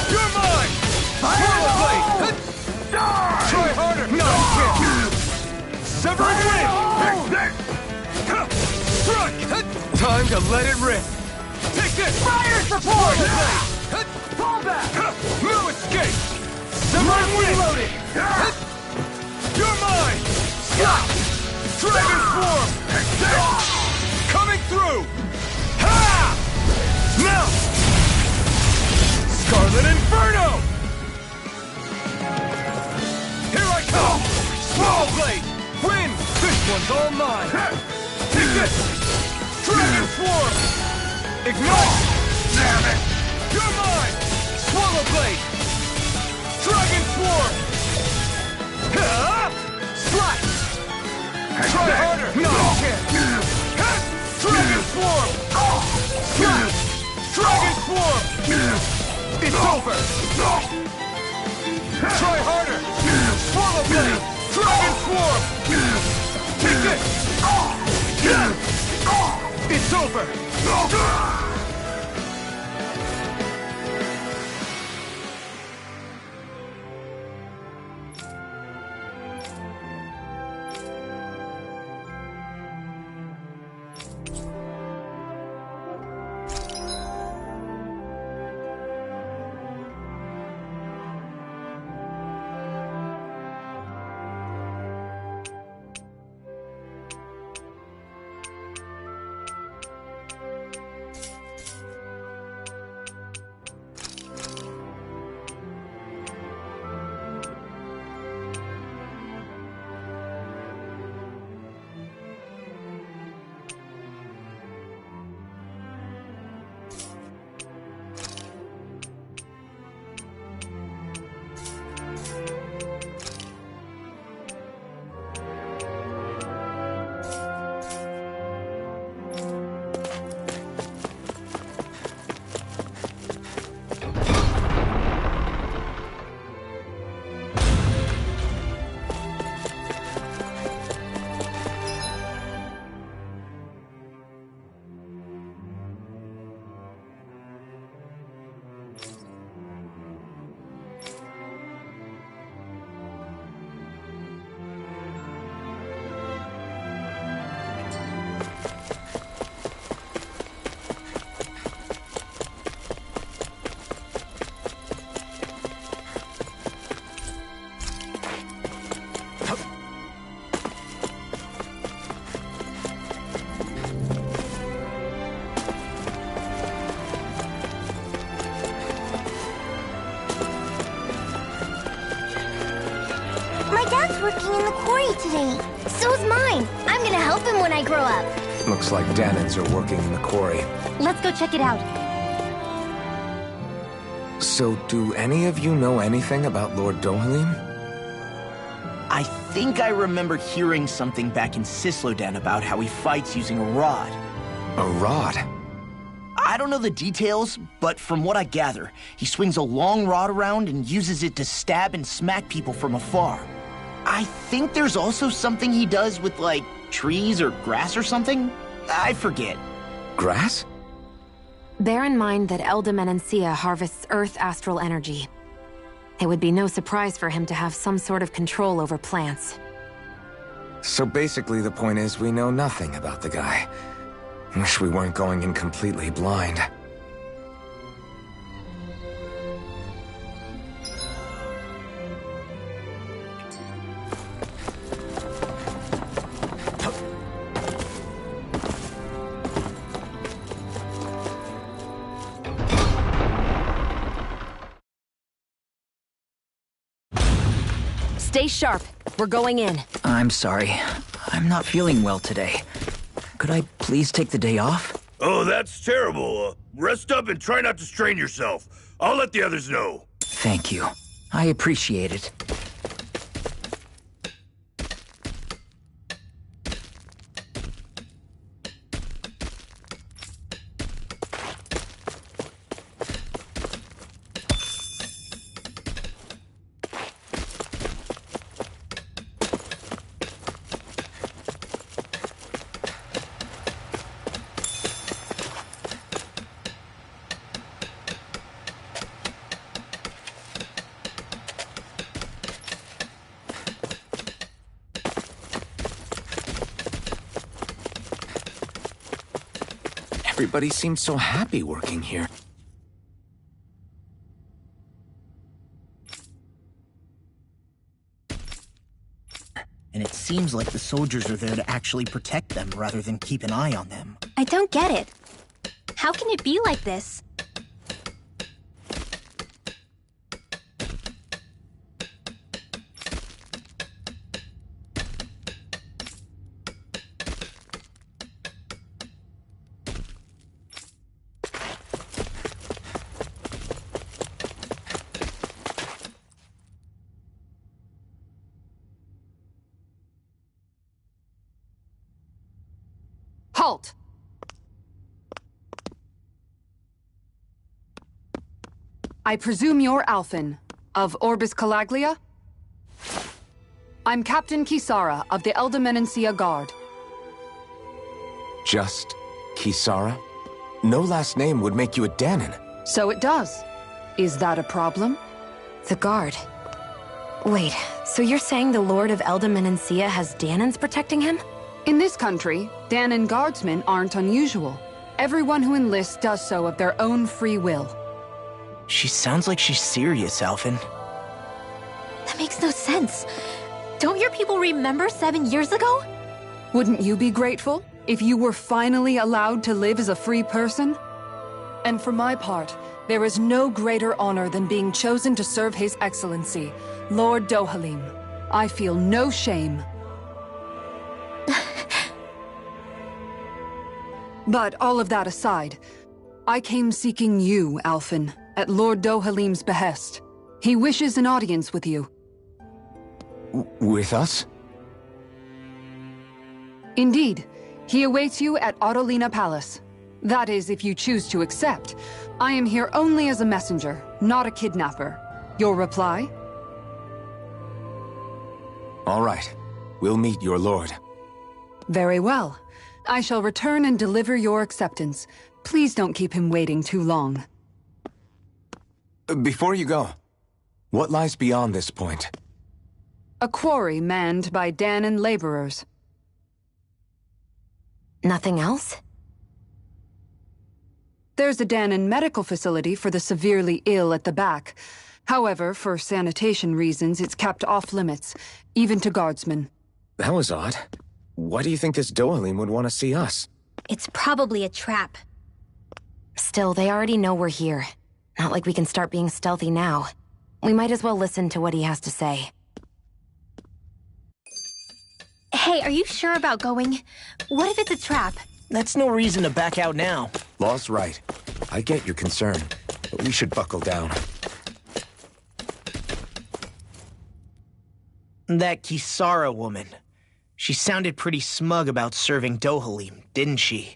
S3: You're mine! Swallow Blade! Try harder! No, you can't! Severing Wind! Strike! Time to let it rip! Take this! Fire support! Fall back! No escape! Severing Wind! Reloaded! You're mine! Slap! Dragon Swarm! Coming through! Ha! Now! Scarlet Inferno! Here I come! Small Blade! Win! This one's all mine! Take this! Dragon Swarm! Ignite! Damn it! You're mine! Swallow Blade! Dragon Swarm! Slash! Try harder! No, you can't! Dragon Swarm! Slash! Dragon Swarm! It's over! Try harder! Swallow Blade! Dragon Swarm! Take this! It's over!
S2: Working in the quarry today. So's mine. I'm gonna help him when I grow up.
S1: Looks like Danans are working in the quarry.
S2: Let's go check it out.
S1: So, do any of you know anything about Lord Dohalim?
S6: I think I remember hearing something back in Sislodan about how he fights using a rod.
S1: A rod?
S6: I don't know the details, but from what I gather, he swings a long rod around and uses it to stab and smack people from afar. I think there's also something he does with, like, trees or grass or something? I forget.
S1: Grass?
S5: Bear in mind that Eldamenencia harvests Earth astral energy. It would be no surprise for him to have some sort of control over plants.
S1: So basically the point is we know nothing about the guy. Wish we weren't going in completely blind.
S5: Stay sharp. We're going in.
S4: I'm sorry. I'm not feeling well today. Could I please take the day off?
S3: Oh, that's terrible. Rest up and try not to strain yourself. I'll let the others know.
S6: Thank you. I appreciate it.
S1: Everybody seems so happy working here.
S6: And it seems like the soldiers are there to actually protect them rather than keep an eye on them.
S2: I don't get it. How can it be like this?
S4: Halt! I presume you're Alphen, of Orbis Calaglia? I'm Captain Kisara of the Eldimenencia Guard.
S1: Just Kisara? No last name would make you a Danon.
S4: So it does. Is that a problem?
S5: The guard. Wait, so you're saying the Lord of Eldimenencia has Danons protecting him?
S4: In this country, Danon guardsmen aren't unusual. Everyone who enlists does so of their own free will.
S6: She sounds like she's serious, Alphen.
S2: That makes no sense. Don't your people remember 7 years ago?
S4: Wouldn't you be grateful if you were finally allowed to live as a free person? And for my part, there is no greater honor than being chosen to serve His Excellency, Lord Dohalim. I feel no shame. But all of that aside, I came seeking you, Alphen, at Lord Dohalim's behest. He wishes an audience with you.
S1: With us?
S4: Indeed. He awaits you at Autolina Palace. That is, if you choose to accept. I am here only as a messenger, not a kidnapper. Your reply?
S1: All right. We'll meet your lord.
S4: Very well. I shall return and deliver your acceptance. Please don't keep him waiting too long.
S1: Before you go, what lies beyond this point?
S4: A quarry manned by Danon laborers.
S5: Nothing else?
S4: There's a Danon medical facility for the severely ill at the back. However, for sanitation reasons, it's kept off limits, even to guardsmen.
S1: That was odd. Why do you think this Dohalim would want to see us?
S2: It's probably a trap.
S5: Still, they already know we're here. Not like we can start being stealthy now. We might as well listen to what he has to say.
S2: Hey, are you sure about going? What if it's a trap?
S6: That's no reason to back out now.
S1: Law's right. I get your concern, but we should buckle down.
S6: That Kisara woman. She sounded pretty smug about serving Dohalim, didn't she?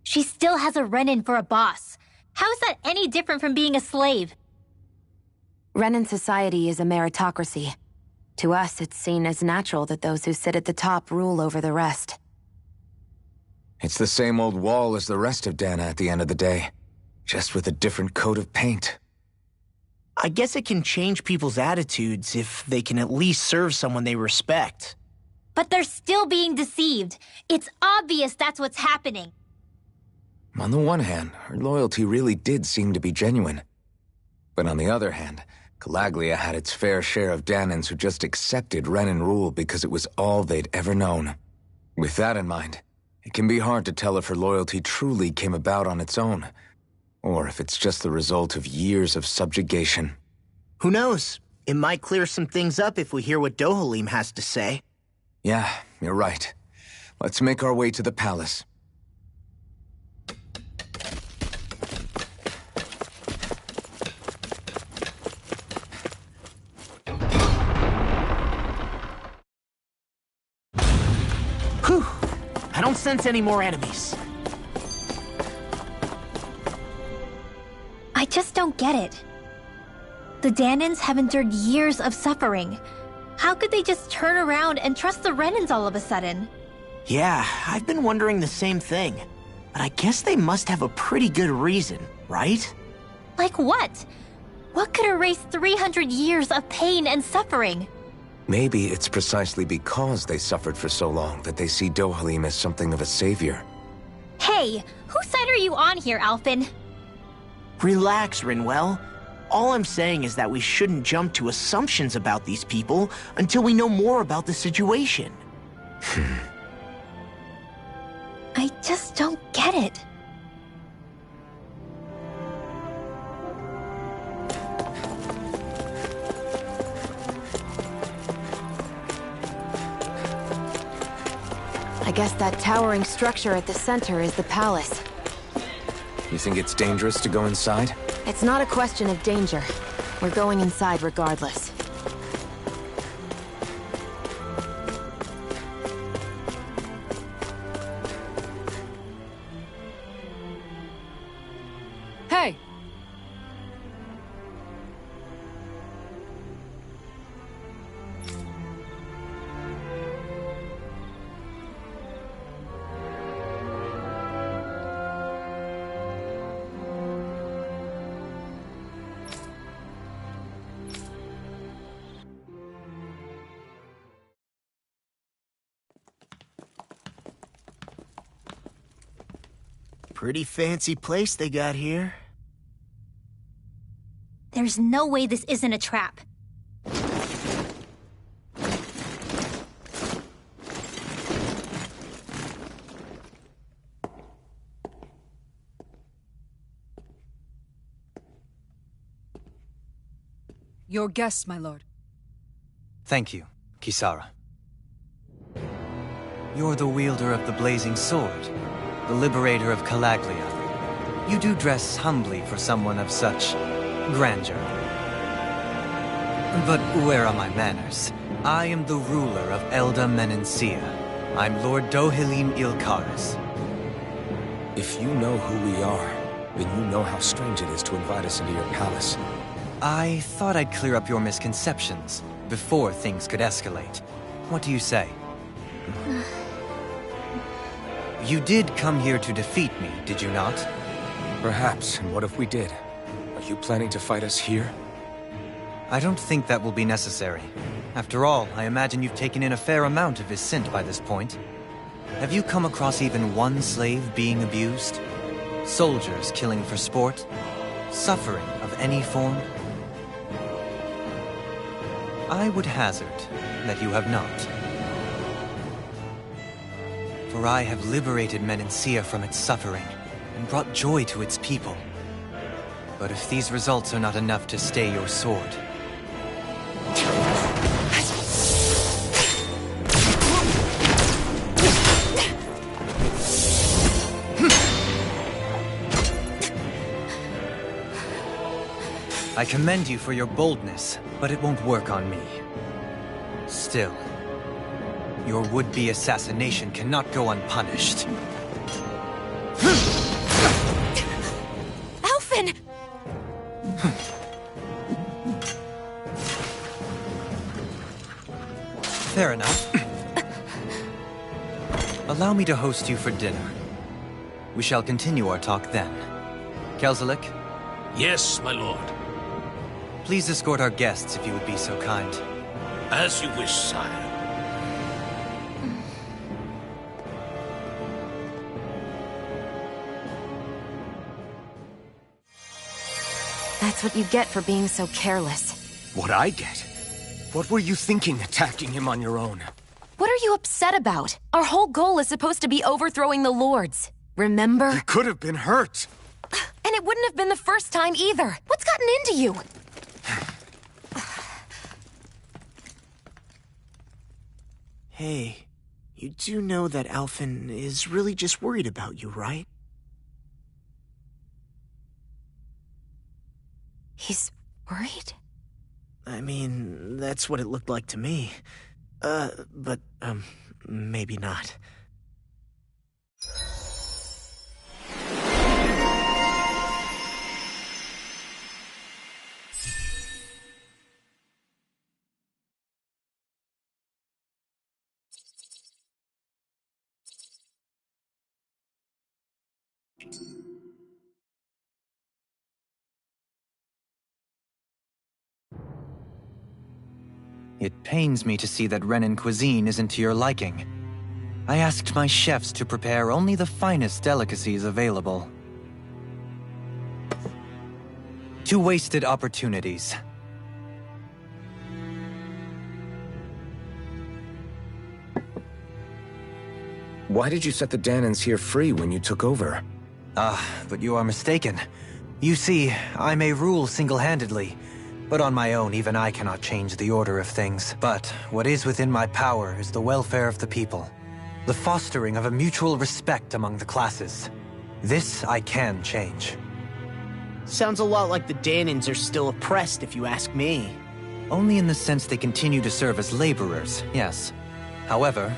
S2: She still has a run-in for a boss. How is that any different from being a slave?
S5: Renan society is a meritocracy. To us, it's seen as natural that those who sit at the top rule over the rest.
S1: It's the same old wall as the rest of Dana at the end of the day, just with a different coat of paint.
S6: I guess it can change people's attitudes if they can at least serve someone they respect.
S2: But they're still being deceived. It's obvious that's what's happening.
S1: On the one hand, her loyalty really did seem to be genuine. But on the other hand, Calaglia had its fair share of Danons who just accepted Renan rule because it was all they'd ever known. With that in mind, it can be hard to tell if her loyalty truly came about on its own, or if it's just the result of years of subjugation.
S6: Who knows? It might clear some things up if we hear what Dohalim has to say.
S1: Yeah, you're right. Let's make our way to the palace.
S6: sense any more enemies.
S2: I just don't get it. The Danans have endured years of suffering. How could they just turn around and trust the Renans all of a sudden?
S6: Yeah, I've been wondering the same thing. But I guess they must have a pretty good reason, right?
S2: Like what? What could erase 300 years of pain and suffering?
S1: Maybe it's precisely because they suffered for so long that they see Dohalim as something of a savior.
S2: Hey, whose side are you on here, Alphen?
S6: Relax, Rinwell. All I'm saying is that we shouldn't jump to assumptions about these people until we know more about the situation.
S2: I just don't get it.
S5: I guess that towering structure at the center is the palace.
S1: You think it's dangerous to go inside?
S5: It's not a question of danger. We're going inside regardless.
S4: Hey!
S6: Pretty fancy place they got here.
S2: There's no way this isn't a trap.
S4: Your guests, my lord.
S8: Thank you, Kisara. You're the wielder of the blazing sword, the liberator of Calaglia. You do dress humbly for someone of such grandeur. But where are my manners? I am the ruler of Elda Menencia. I'm Lord Dohalim Ilkaris.
S9: If you know who we are, then you know how strange it is to invite us into your palace.
S8: I thought I'd clear up your misconceptions before things could escalate. What do you say? You did come here to defeat me, did you not?
S9: Perhaps, and what if we did? Are you planning to fight us here?
S8: I don't think that will be necessary. After all, I imagine you've taken in a fair amount of his scent by this point. Have you come across even one slave being abused? Soldiers killing for sport? Suffering of any form? I would hazard that you have not. For I have liberated Menencia from its suffering, and brought joy to its people. But if these results are not enough to stay your sword... I commend you for your boldness, but it won't work on me. Still, your would-be assassination cannot go unpunished.
S5: Alphen!
S8: Fair enough. Allow me to host you for dinner. We shall continue our talk then. Kelzelik,
S10: Yes, my lord.
S8: please escort our guests if you would be so kind.
S10: As you wish, sire.
S5: That's what you get for being so careless.
S9: What I get? What were you thinking attacking him on your own?
S5: What are you upset about? Our whole goal is supposed to be overthrowing the Lords. Remember?
S9: You could have been hurt.
S5: And it wouldn't have been the first time either. What's gotten into you?
S6: Hey, you do know that Alphen is really just worried about you, right?
S5: He's worried?
S6: I mean, that's what it looked like to me. But maybe not.
S8: It pains me to see that Renan cuisine isn't to your liking. I asked my chefs to prepare only the finest delicacies available. 2 wasted opportunities.
S1: Why did you set the Danans here free when you took over?
S8: But you are mistaken. You see, I may rule single-handedly, but on my own, even I cannot change the order of things. But what is within my power is the welfare of the people. The fostering of a mutual respect among the classes. This I can change.
S6: Sounds a lot like the Danans are still oppressed, if you ask me.
S8: Only in the sense they continue to serve as laborers, yes. However,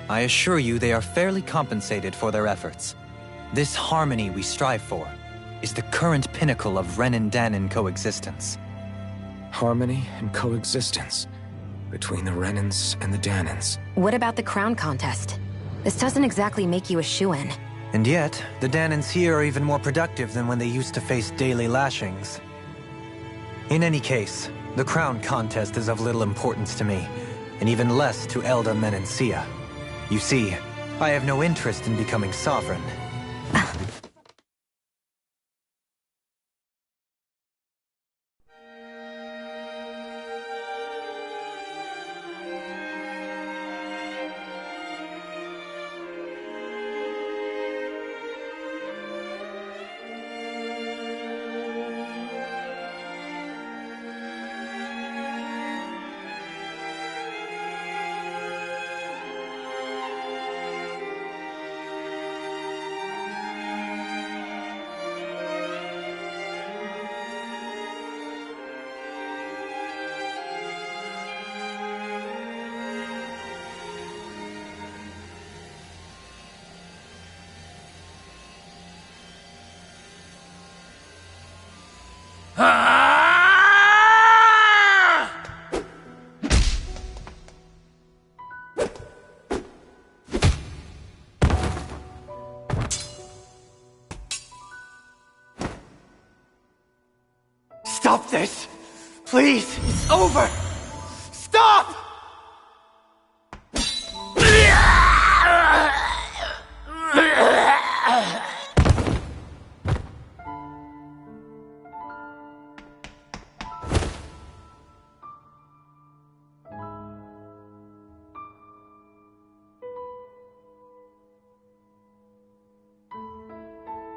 S8: I assure you they are fairly compensated for their efforts. This harmony we strive for is the current pinnacle of Renan-Danan coexistence.
S1: Harmony and coexistence between the Renans and the Danans.
S5: What about the crown contest? This doesn't exactly make you a shoo-in.
S8: And yet, the Danans here are even more productive than when they used to face daily lashings. In any case, the crown contest is of little importance to me, and even less to Elda Menancia. You see, I have no interest in becoming sovereign.
S3: Stop this! Please! It's over! Stop!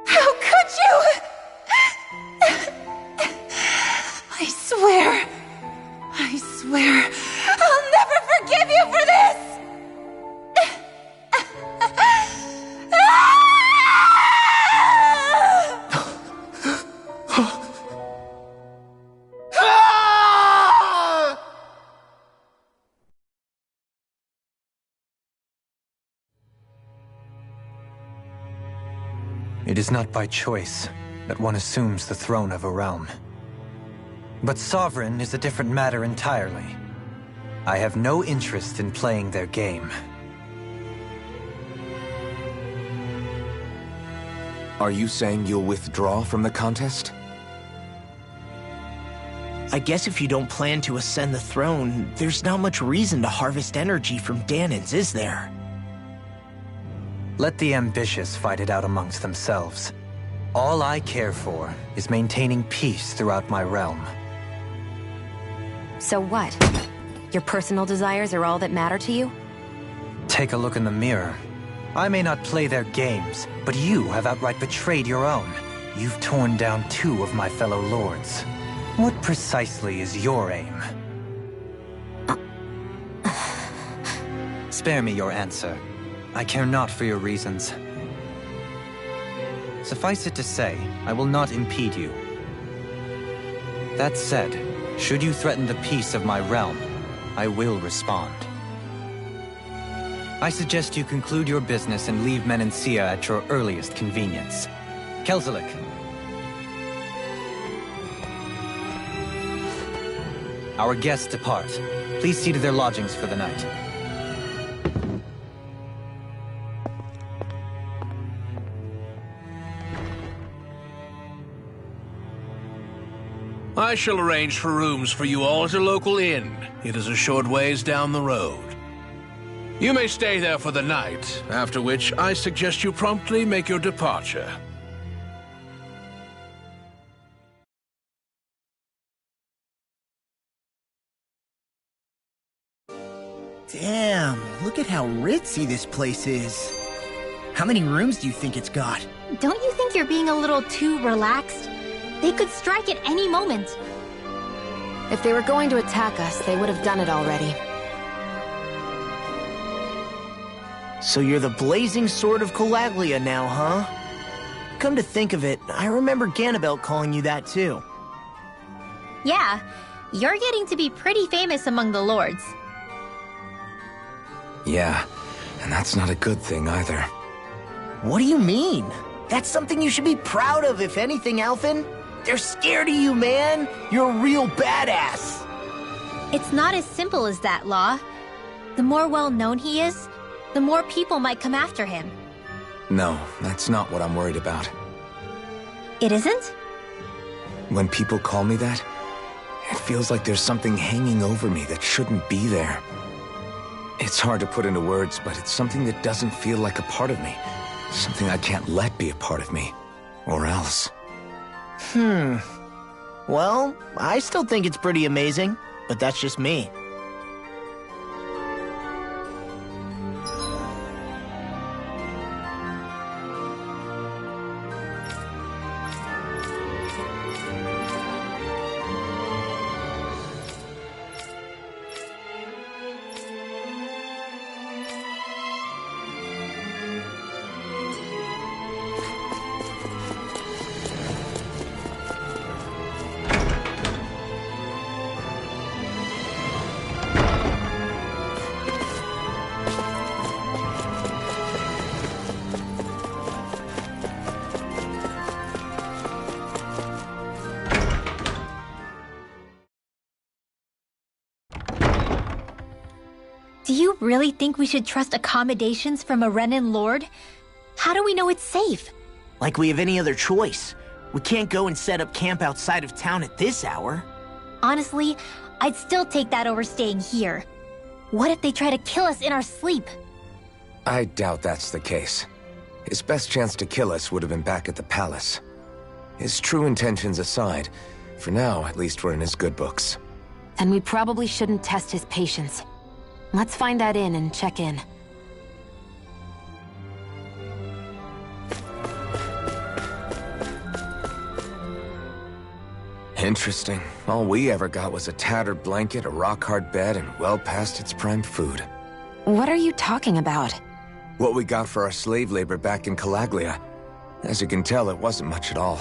S11: How could you? I swear, I'll never forgive you for this!
S8: It is not by choice that one assumes the throne of a realm. But sovereign is a different matter entirely. I have no interest in playing their game.
S1: Are you saying you'll withdraw from the contest?
S6: I guess if you don't plan to ascend the throne, there's not much reason to harvest energy from Danans, is there?
S8: Let the ambitious fight it out amongst themselves. All I care for is maintaining peace throughout my realm.
S5: So what? Your personal desires are all that matter to you?
S8: Take a look in the mirror. I may not play their games, but you have outright betrayed your own. You've torn down 2 of my fellow lords. What precisely is your aim? Spare me your answer. I care not for your reasons. Suffice it to say, I will not impede you. That said, should you threaten the peace of my realm, I will respond. I suggest you conclude your business and leave Menancia at your earliest convenience. Kelzelik. Our guests depart. Please see to their lodgings for the night.
S10: I shall arrange for rooms for you all at a local inn. It is a short ways down the road. You may stay there for the night, after which I suggest you promptly make your departure.
S6: Damn, look at how ritzy this place is. How many rooms do you think it's got?
S2: Don't you think you're being a little too relaxed? They could strike at any moment.
S5: If they were going to attack us, they would have done it already.
S6: So you're the blazing sword of Calaglia now, huh? Come to think of it, I remember Ganabelt calling you that too.
S2: Yeah, you're getting to be pretty famous among the lords.
S1: Yeah, and that's not a good thing either.
S6: What do you mean? That's something you should be proud of, if anything, Alphen. They're scared of you, man. You're a real badass.
S2: It's not as simple as that, Law. The more well-known he is, the more people might come after him.
S1: No, that's not what I'm worried about.
S2: It isn't?
S1: When people call me that, it feels like there's something hanging over me that shouldn't be there. It's hard to put into words, but it's something that doesn't feel like a part of me. Something I can't let be a part of me. Or else.
S6: Well, I still think it's pretty amazing, but that's just me.
S2: Do you really think we should trust accommodations from a Renan lord? How do we know it's safe?
S6: Like we have any other choice. We can't go and set up camp outside of town at this hour.
S2: Honestly, I'd still take that over staying here. What if they try to kill us in our sleep?
S1: I doubt that's the case. His best chance to kill us would have been back at the palace. His true intentions aside, for now, at least we're in his good books.
S5: Then we probably shouldn't test his patience. Let's find that inn and check in.
S1: Interesting. All we ever got was a tattered blanket, a rock-hard bed, and well past its prime food.
S5: What are you talking about?
S1: What we got for our slave labor back in Calaglia. As you can tell, it wasn't much at all.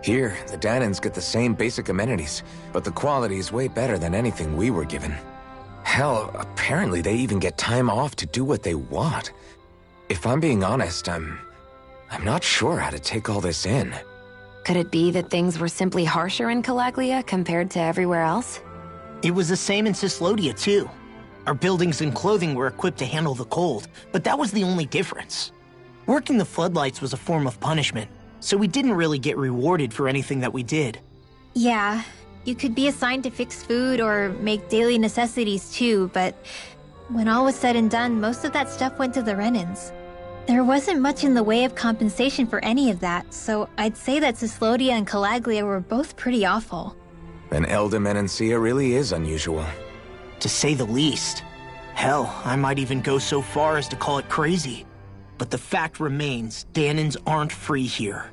S1: Here, the Danans get the same basic amenities, but the quality is way better than anything we were given. Hell, apparently they even get time off to do what they want. If I'm being honest, I'm not sure how to take all this in.
S5: Could it be that things were simply harsher in Calaglia compared to everywhere else?
S6: It was the same in Cislodia, too. Our buildings and clothing were equipped to handle the cold, but that was the only difference. Working the floodlights was a form of punishment, so we didn't really get rewarded for anything that we did.
S2: Yeah, you could be assigned to fix food or make daily necessities too, but when all was said and done, most of that stuff went to the Renans. There wasn't much in the way of compensation for any of that, so I'd say that Cislodia and Calaglia were both pretty awful.
S1: And Elda Menancia really is unusual.
S6: To say the least. Hell, I might even go so far as to call it crazy. But the fact remains, Danans aren't free here.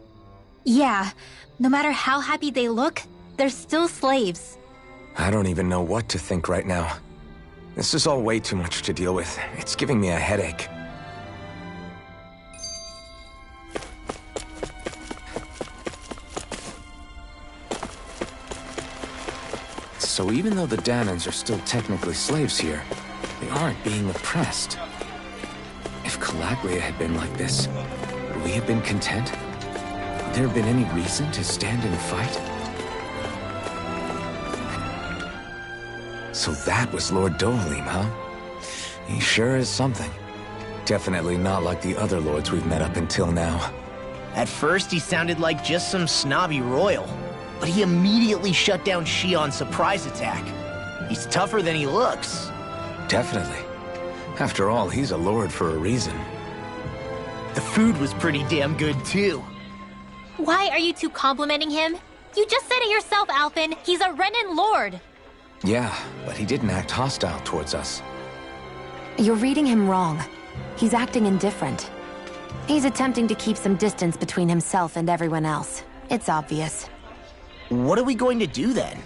S2: Yeah, no matter how happy they look, they're still slaves.
S1: I don't even know what to think right now. This is all way too much to deal with. It's giving me a headache. So even though the Danans are still technically slaves here, they aren't being oppressed. Calaglia had been like this, would we have been content? Would there have been any reason to stand and fight? So that was Lord Dohalim, huh? He sure is something. Definitely not like the other lords we've met up until now.
S6: At first, he sounded like just some snobby royal, but he immediately shut down Shion's surprise attack. He's tougher than he looks.
S1: Definitely. After all, he's a lord for a reason.
S6: The food was pretty damn good, too.
S2: Why are you two complimenting him? You just said it yourself, Alphen. He's a Renin lord.
S1: Yeah, but he didn't act hostile towards us.
S5: You're reading him wrong. He's acting indifferent. He's attempting to keep some distance between himself and everyone else. It's obvious.
S6: What are we going to do then?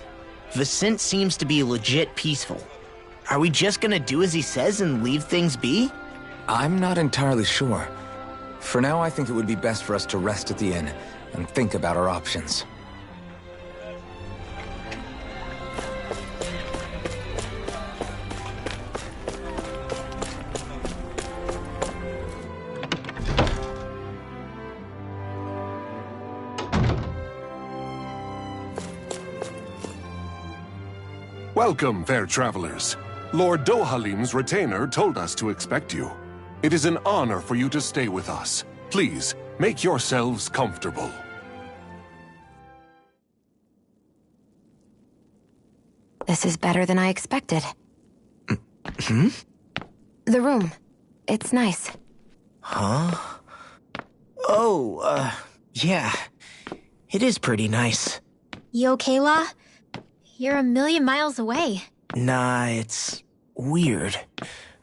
S6: Vicent seems to be legit peaceful. Are we just gonna do as he says and leave things be?
S1: I'm not entirely sure. For now, I think it would be best for us to rest at the inn and think about our options.
S12: Welcome, fair travelers. Lord Dohalim's retainer told us to expect you. It is an honor for you to stay with us. Please, make yourselves comfortable.
S5: This is better than I expected.
S6: Hmm?
S5: The room. It's nice.
S6: Huh? Oh, yeah. It is pretty nice.
S2: You okay, La? You're a million miles away.
S6: Nah, it's weird.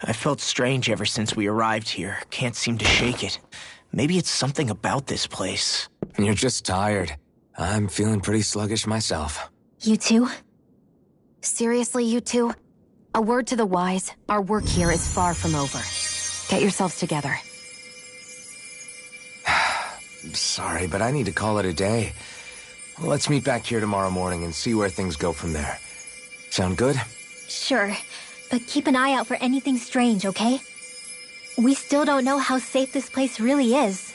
S6: I felt strange ever since we arrived here. Can't seem to shake it. Maybe it's something about this place.
S1: You're just tired. I'm feeling pretty sluggish myself.
S2: You too?
S5: Seriously, you two? A word to the wise, our work here is far from over. Get yourselves together.
S1: Sorry, but I need to call it a day. Let's meet back here tomorrow morning and see where things go from there. Sound good?
S2: Sure, but keep an eye out for anything strange, okay? We still don't know how safe this place really is.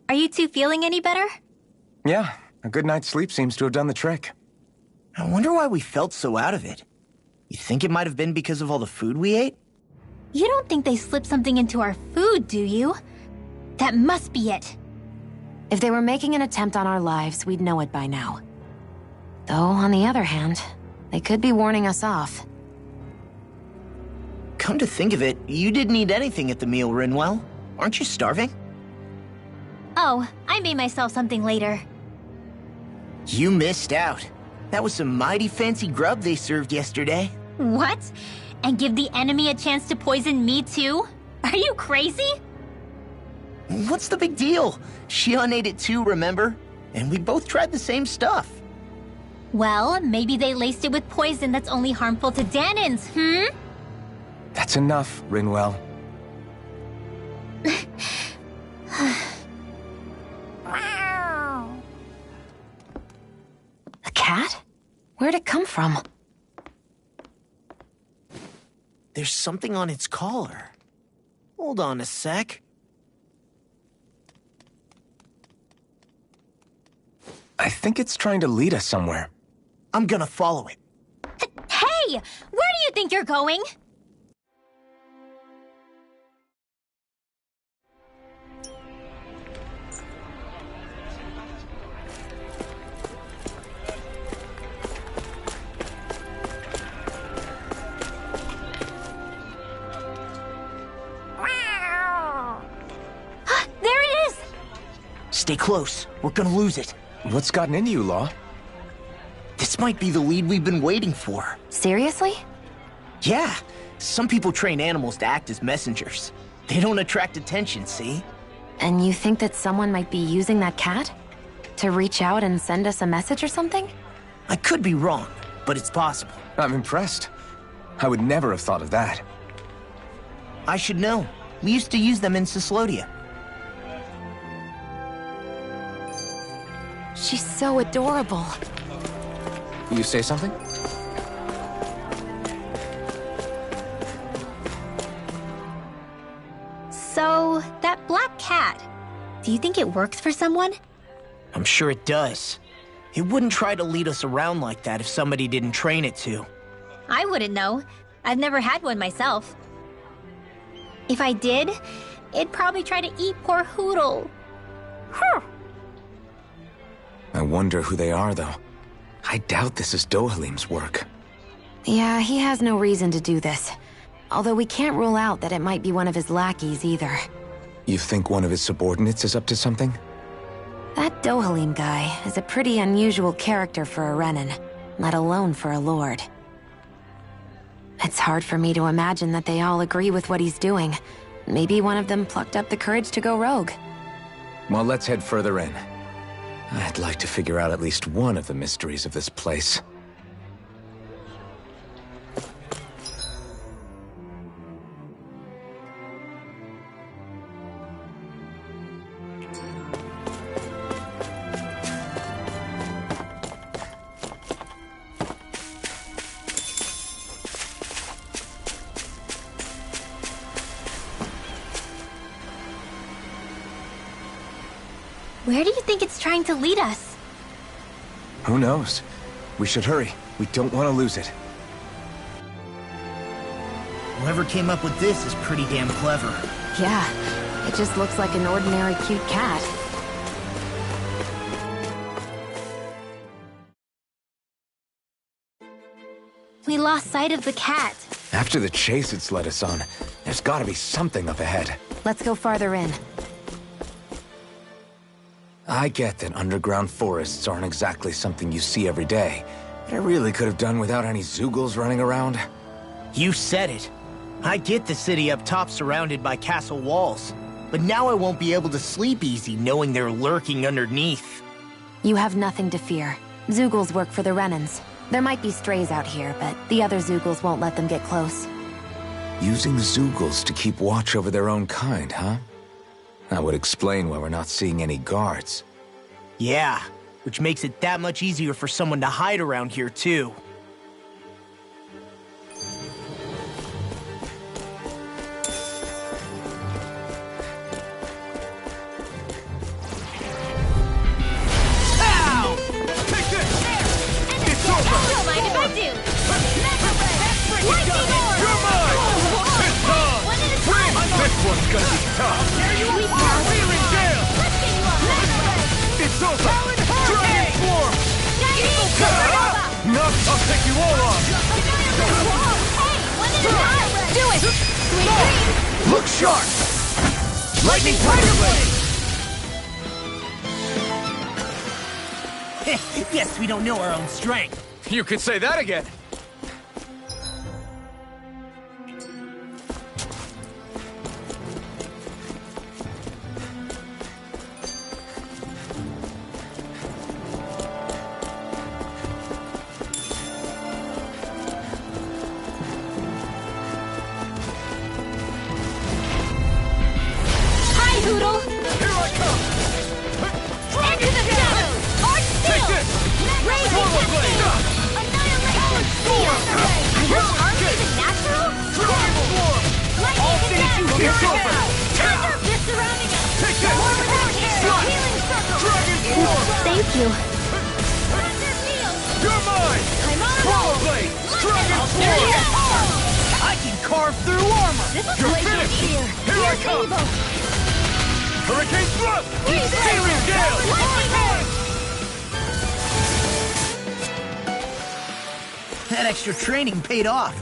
S2: Are you two feeling any better?
S1: Yeah, a good night's sleep seems to have done the trick.
S6: I wonder why we felt so out of it. You think it might have been because of all the food we ate?
S2: You don't think they slipped something into our food, do you? That must be it.
S5: If they were making an attempt on our lives, we'd know it by now. Though, on the other hand, they could be warning us off.
S6: Come to think of it, you didn't eat anything at the meal, Rinwell. Aren't you starving?
S2: Oh, I made myself something later.
S6: You missed out. That was some mighty fancy grub they served yesterday.
S2: What? And give the enemy a chance to poison me too? Are you crazy?
S6: What's the big deal? Shion ate it too, remember? And we both tried the same stuff.
S2: Well, maybe they laced it with poison that's only harmful to Danins,
S1: That's enough, Rinwell.
S5: A cat? Where'd it come from?
S6: There's something on its collar. Hold on a sec.
S1: I think it's trying to lead us somewhere.
S6: I'm gonna follow it.
S2: Hey! Where do you think you're going? There it is!
S6: Stay close. We're gonna lose it.
S1: What's gotten into you, Law?
S6: This might be the lead we've been waiting for.
S5: Seriously?
S6: Yeah. Some people train animals to act as messengers. They don't attract attention, see?
S5: And you think that someone might be using that cat? To reach out and send us a message or something?
S6: I could be wrong, but it's possible.
S1: I'm impressed. I would never have thought of that.
S6: I should know. We used to use them in Cyslodia.
S5: She's so adorable.
S1: You say something?
S2: So, that black cat, do you think it works for someone?
S6: I'm sure it does. It wouldn't try to lead us around like that if somebody didn't train it to.
S2: I wouldn't know. I've never had one myself. If I did, it'd probably try to eat poor Hootle.
S1: I wonder who they are, though. I doubt this is Dohalim's work.
S5: Yeah, he has no reason to do this. Although we can't rule out that it might be one of his lackeys either.
S1: You think one of his subordinates is up to something?
S5: That Dohalim guy is a pretty unusual character for a Renin, let alone for a lord. It's hard for me to imagine that they all agree with what he's doing. Maybe one of them plucked up the courage to go rogue.
S1: Well, let's head further in. I'd like to figure out at least one of the mysteries of this place.
S2: Where do you think it's trying to lead us?
S1: Who knows? We should hurry. We don't want to lose it.
S6: Whoever came up with this is pretty damn clever.
S5: Yeah, it just looks like an ordinary cute cat.
S2: We lost sight of the cat.
S1: After the chase it's led us on, there's gotta be something up ahead.
S5: Let's go farther in.
S1: I get that underground forests aren't exactly something you see every day, but I really could have done without any Zeugles running around.
S6: You said it. I get the city up top surrounded by castle walls, but now I won't be able to sleep easy knowing they're lurking underneath.
S5: You have nothing to fear. Zeugles work for the Renins. There might be strays out here, but the other Zeugles won't let them get close.
S1: Using Zeugles to keep watch over their own kind, huh? That would explain why we're not seeing any guards.
S6: Yeah, which makes it that much easier for someone to hide around here, too.
S3: Ow! Take this! It's over!
S2: Don't mind if I do!
S3: Lightning orb! You're mine! It's on!
S2: One at a time!
S3: This one's gonna be tough! We're in jail!
S2: Let's get you up!
S3: It's over! Dragon Swarm! No, I'll take you all off!
S2: Hey, one at a time! Do it! Sweet dreams!
S3: Look sharp! Lightning Tiger Blade!
S6: Yes, we don't know our own strength.
S3: You could say that again!
S2: Hi, Hootle!
S3: Here I come!
S2: Into the shadows! Arch
S3: Take
S2: Steel!
S3: this!
S2: Raise the
S3: Swallow Blade!
S2: cascade! Annihilation! Steel! Are those arms even natural?
S3: Dragon Swarm!
S2: Lightning condemned!
S3: It's over!
S2: They're surrounding us!
S3: Take this!
S2: More without air!
S3: Slap!
S2: Healing circle!
S3: Dragon Swarm!
S2: Thank you.
S3: Thunder Field! You're mine!
S2: I'm on a
S3: Swallow
S2: roll!
S3: Blade! Dragon
S2: There you
S3: Swarm!
S2: go!
S6: I can carve through armor!
S2: This is
S3: You're
S2: Glacier
S3: finished!
S2: Meteor!
S3: Here I
S2: Here's
S3: come!
S2: Evil!
S3: Hurricane Thrust! Searing Gale!
S2: Lightning orb!
S6: That extra training paid off.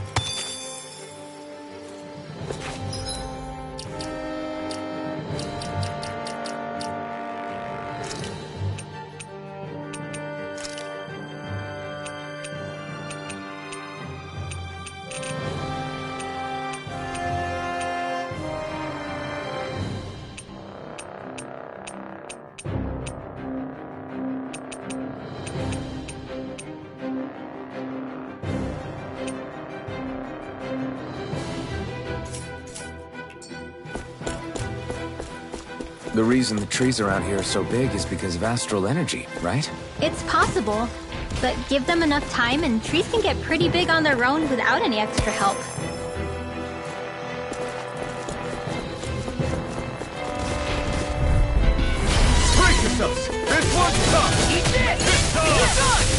S1: The reason the trees around here are so big is because of astral energy, right?
S2: It's possible, but give them enough time and trees can get pretty big on their own without any extra help.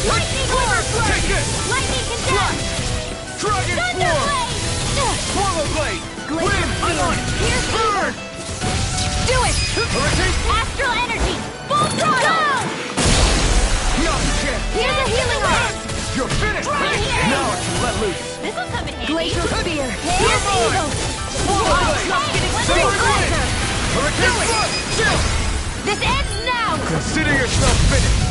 S3: Lightning orb! Take it! Lightning condemned! Dragon Swarm! Swallow blade! Wind!
S11: Here's
S3: Burn!
S11: Do it!
S3: Hurricane!
S11: Astral energy! Full throttle!
S3: Not a chance!
S11: Here's a healing orb!
S3: You're finished!
S11: Right here!
S3: Now I can let loose!
S11: This'll come in handy.
S4: Glacier Spear!
S11: Here's evil!
S3: Swallow blade!
S11: Solar
S3: Wind! Hurricane Thrust! Chill!
S11: This ends now!
S3: Consider yourself finished!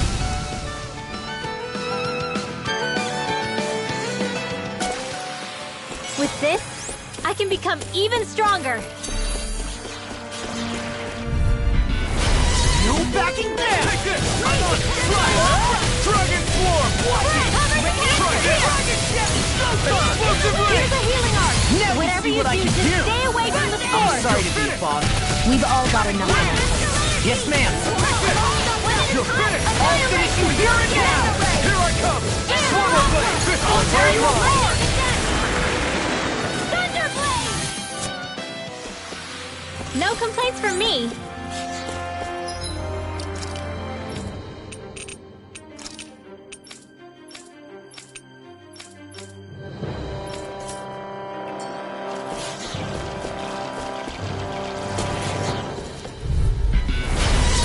S2: With this, I can become even stronger.
S6: No backing down!
S3: Take this! Dragon Swarm! Explosive
S11: Here's
S3: Ring!
S11: a healing arc!
S6: Now we
S11: Whatever
S6: see
S11: you
S6: what I
S11: do,
S6: can
S11: just
S6: do!
S11: stay away from the
S6: I'm
S11: sword!
S6: sorry to be a bother.
S11: We've all got enough.
S6: Yes, ma'am.
S3: You're finished! I'll finish you here and now! Here I come! Swallow blade! This one's very long!
S2: No complaints from me.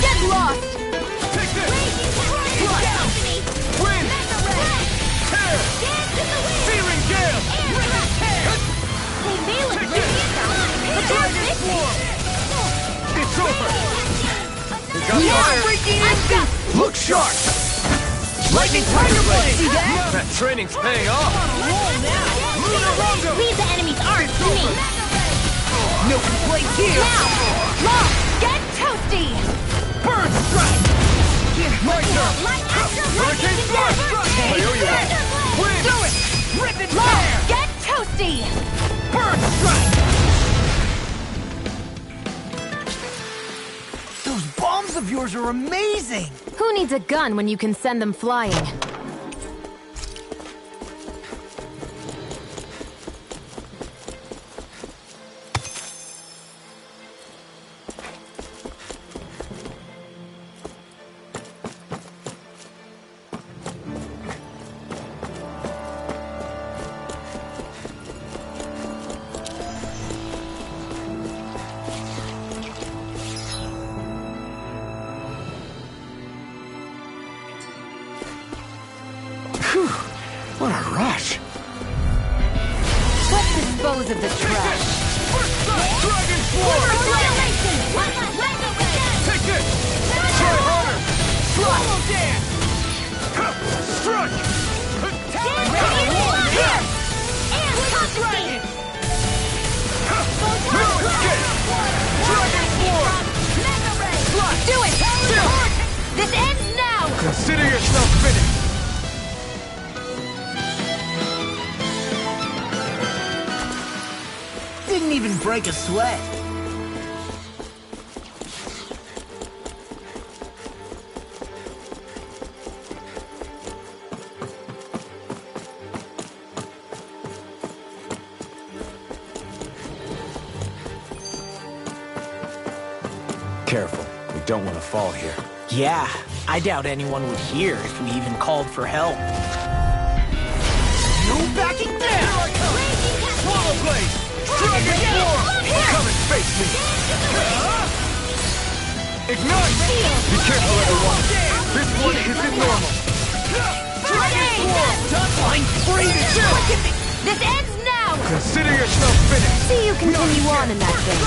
S11: Get lost!
S3: Take this! Wind! Tear! Searing gale!
S11: They may look
S3: Take this!
S11: but they're
S3: Dragon
S11: missing.
S3: Swarm! It's over! We got
S11: Yeah,
S3: fire!
S11: freaking instant!
S3: Look sharp! Lightning Tiger Blade!
S11: See that?
S3: That training's paying off!
S2: Leave the enemy's arms to me.
S6: No complaints here!
S11: Now! Lost! Get toasty!
S3: Bird strike!
S11: My turn!
S3: Hurricane Thrust! I owe you one! Wind!
S11: Do it!
S3: Rip and
S11: Lost!
S3: tear!
S11: Get toasty!
S3: Bird strike!
S6: Those bombs of yours are amazing!
S5: Who needs a gun when you can send them flying?
S1: Whew, what a rush.
S5: Let's dispose of the trash.
S3: Dragon Swarm! Take this! Try harder! Swallow dance! Strike! No escape! Dragon Swarm!
S11: Do it! This ends now!
S3: Consider yourself finished!
S6: Didn't even break a sweat.
S1: Careful, we don't want to fall here.
S6: Yeah, I doubt anyone would hear if we even called for help. No backing down!
S3: Swallow blade! Dragon Swarm! Come and face me! Ignite! Be careful, everyone! This one isn't normal! Dragon Swarm!
S6: I'm free to do!
S11: This ends now!
S3: Consider yourself finished!
S5: See you continue on in that vein.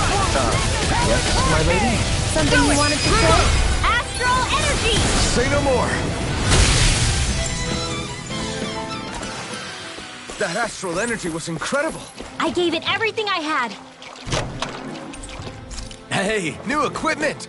S1: Yes, my lady?
S5: Something you wanted to say?
S11: Astral energy!
S1: Say no more. That astral energy was incredible.
S2: I gave it everything I had.
S1: Hey, new equipment!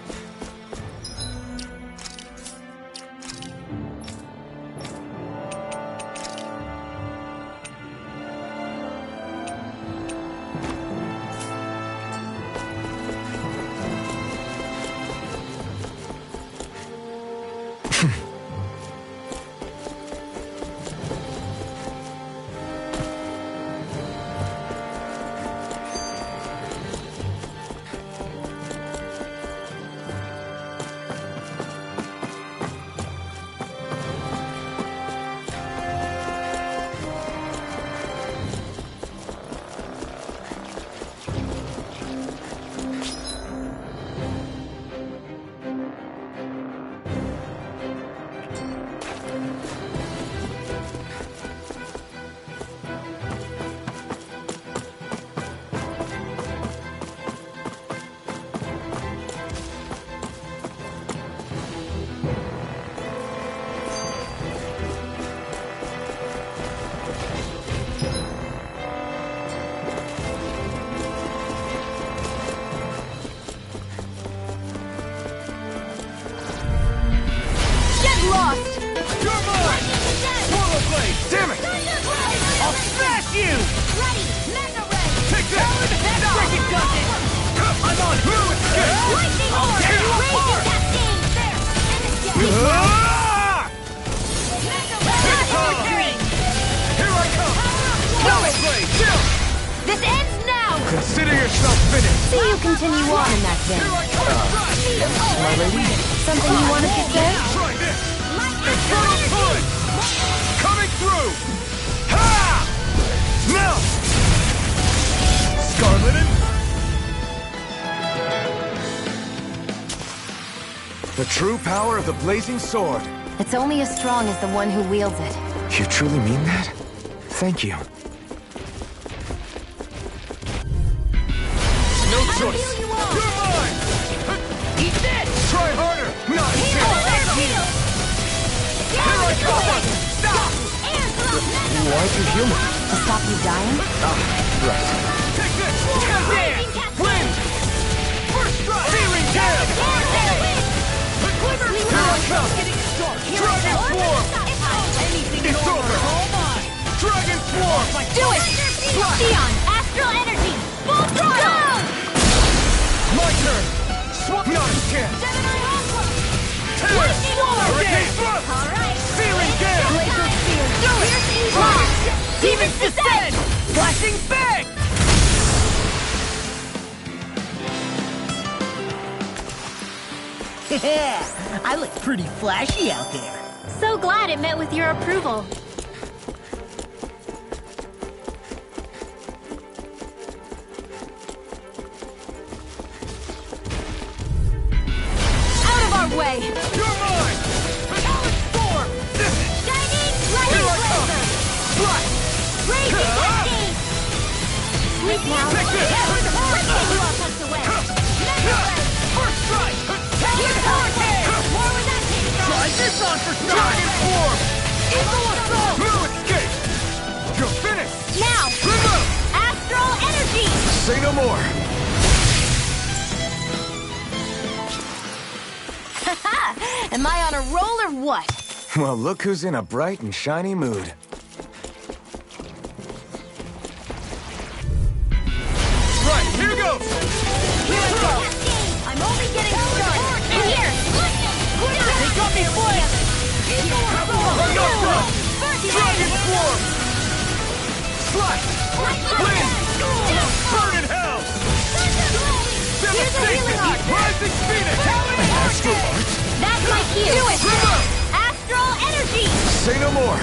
S3: Lightning I'll tear you apart! Here I come! Power Blade! Chill!
S11: This ends now!
S1: Consider yourself finished!
S5: See you continue on in that vein.
S1: Yes, my lady?
S5: Something you wanted to say?
S3: Try this! Infernal Punch! Coming through! Ha! Now! Scarlet and...
S1: The true power of the blazing sword.
S5: It's only as strong as the one who wields it.
S1: You truly mean that? Thank you.
S3: No choice! You're mine! Eat this! Try harder! Not a chance! Here I go! Stop!
S1: Why'd you heal me?
S5: To stop you dying?
S1: Right.
S3: Take this! Dance! Win! First strike! Searing Gale! Here I come! Dragon Swarm! It's over! Dragon Swarm!
S11: Do it! Sion, Astral Energy! Full throttle!
S3: My turn! Swap! Not a chance!
S11: Lightning Orb!
S3: Hurricane Thrust!
S11: Alright!
S3: Searing Gale!
S11: Laser Spear! Do it! Blast! Demon's Descent!
S3: Flashing Bang!
S6: Yeah, I look pretty flashy out there.
S2: So glad it met with your approval.
S11: Out of our way!
S3: You're mine! Power Storm! This is...
S11: Shining
S3: Here I
S11: Lightning
S3: come!
S11: Blazer!
S3: Flash!
S11: Blazing Cascade! Sleep now!
S3: Take this!
S11: You all tucked away! Mega Ray!
S3: First strike!
S11: Here's Hurricane! More where that came from!
S3: Try this on for Dragon Swarm!
S11: Eagle Assault!
S3: No escape! You're finished!
S11: Now!
S3: Remote!
S11: Astral Energy!
S1: Say no more.
S11: Am I on a roll or what?
S1: Well, look who's in a bright and shiny mood.
S3: Right, here goes!
S11: Here I go! I'm only getting started! And here!
S3: They got me flanked! Dragon Swarm! Slash! Wind! Burn in hell! Devastation! Rising Phoenix!
S1: Astral Art?
S11: That's my cue! Do it!
S3: Remote!
S11: Astral Energy!
S1: Say no more.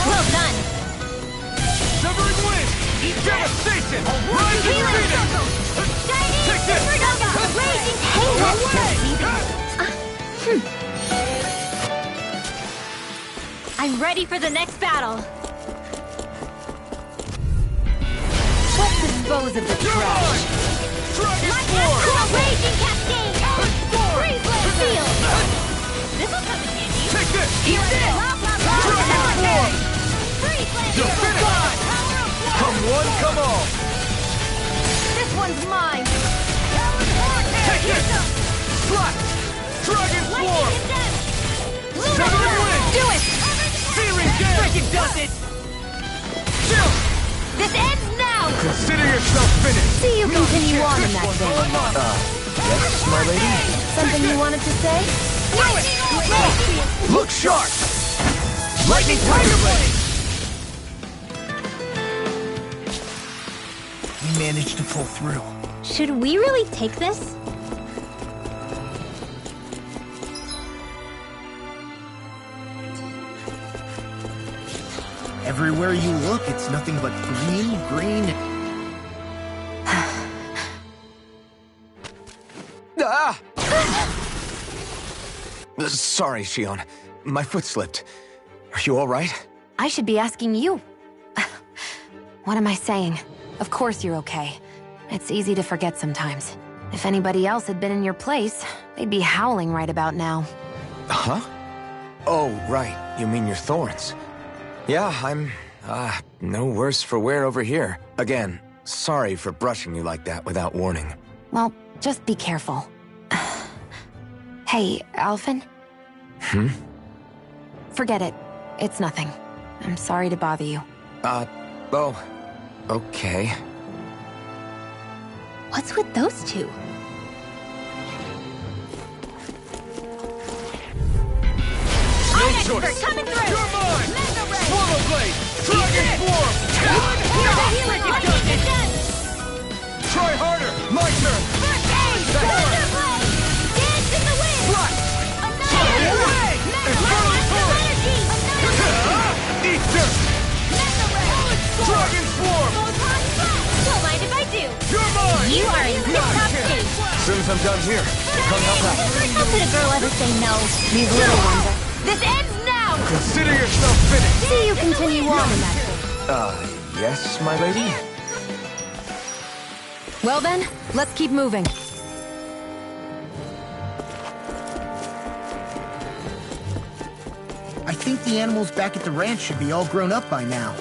S11: Well done!
S3: Severing Wind! Devastation! Rising Phoenix! Take this!
S11: Raging
S2: I'm ready for the next battle.
S11: Let's dispose of the trash!
S3: Dragon Swarm!
S11: Raging Cascade! Freeze-Blade Seal! This'll come in handy!
S3: Take this!
S11: Eat this!
S3: Dragon Swarm!
S11: Freeze-Blade
S3: You're
S11: Seal!
S3: finished! Come one, come all!
S11: This one's mine!
S3: Take this! Slash! Dragon Swarm! Severing Wind!
S11: Do it!
S3: Searing Gale!
S11: Freaking does it!
S3: Chill!
S11: This ends now!
S1: Consider yourself finished.
S5: See you continue on in that
S3: This
S5: vein.
S3: one's all mine!
S1: Yes, my lady?
S5: Something you wanted to say?
S1: Look sharp!
S3: Lightning Tiger Blade!
S6: We managed to pull through.
S2: Should we really take this?
S6: Everywhere you look, it's nothing but green, green.
S1: Ah! Sorry, Shion. My foot slipped. Are you all right?
S5: I should be asking you. What am I saying? Of course you're okay. It's easy to forget sometimes. If anybody else had been in your place, they'd be howling right about now.
S1: Huh? Oh, right. You mean your thorns. Yeah, I'm, no worse for wear over here. Again, sorry for brushing you like that without warning.
S5: Well, just be careful. Hey, Alphen? Forget it. It's nothing. I'm sorry to bother you.
S1: Oh, okay.
S2: What's with those two?
S3: No
S2: expert
S3: choice.
S2: coming through!
S3: You're mine!
S2: Mega Ray!
S3: Swallow Blade! Dragon Swarm! Try harder! My turn!
S2: Thunder Blade! Dance in the wind!
S3: Flash!
S2: Another
S3: Away! Infernal Torrent!
S2: energy!
S3: Eat dirt!
S2: Mega Ray!
S3: Dragon Swarm!
S2: Photon Blast! Don't mind if I do!
S3: You're mine!
S2: You are in tip-top shape!
S1: As soon as I'm done here, come help out.
S2: How could a girl ever say no?
S5: These little ones are... This ends now!
S1: Consider yourself finished.
S5: See you continue on in that thing.
S1: Yes, my lady?
S4: Well then, let's keep moving.
S6: I think the animals back at the ranch should be all grown up by now.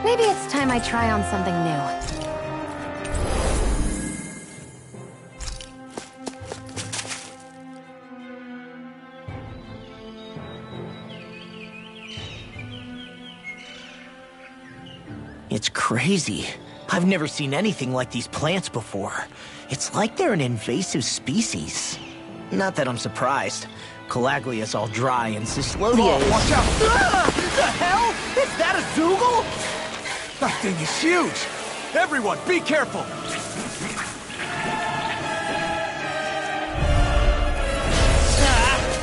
S5: Maybe it's time I try on something new.
S6: It's crazy. I've never seen anything like these plants before. It's like they're an invasive species. Not that I'm surprised. Calaglia's all dry and Cislodia is...
S3: Watch out!
S6: Ah! The hell? Is that a Zoogle?
S3: That thing is huge! Everyone, be careful!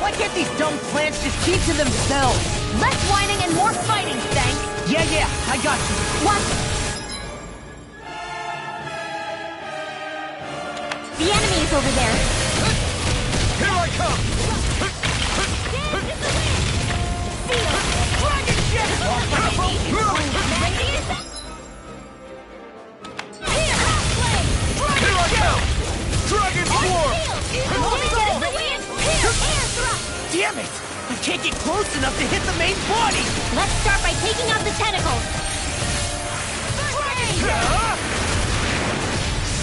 S6: Why can't these dumb plants just keep to themselves?
S2: Less whining and more fighting, thanks!
S6: Yeah, I got you.
S2: What? The enemy is over there!
S3: Here I come!
S2: Dragon Jet!
S3: Here I come! Dragon Swarm!
S6: Damn it! I can't get close enough to hit the main body!
S2: Let's start by taking out the tentacles!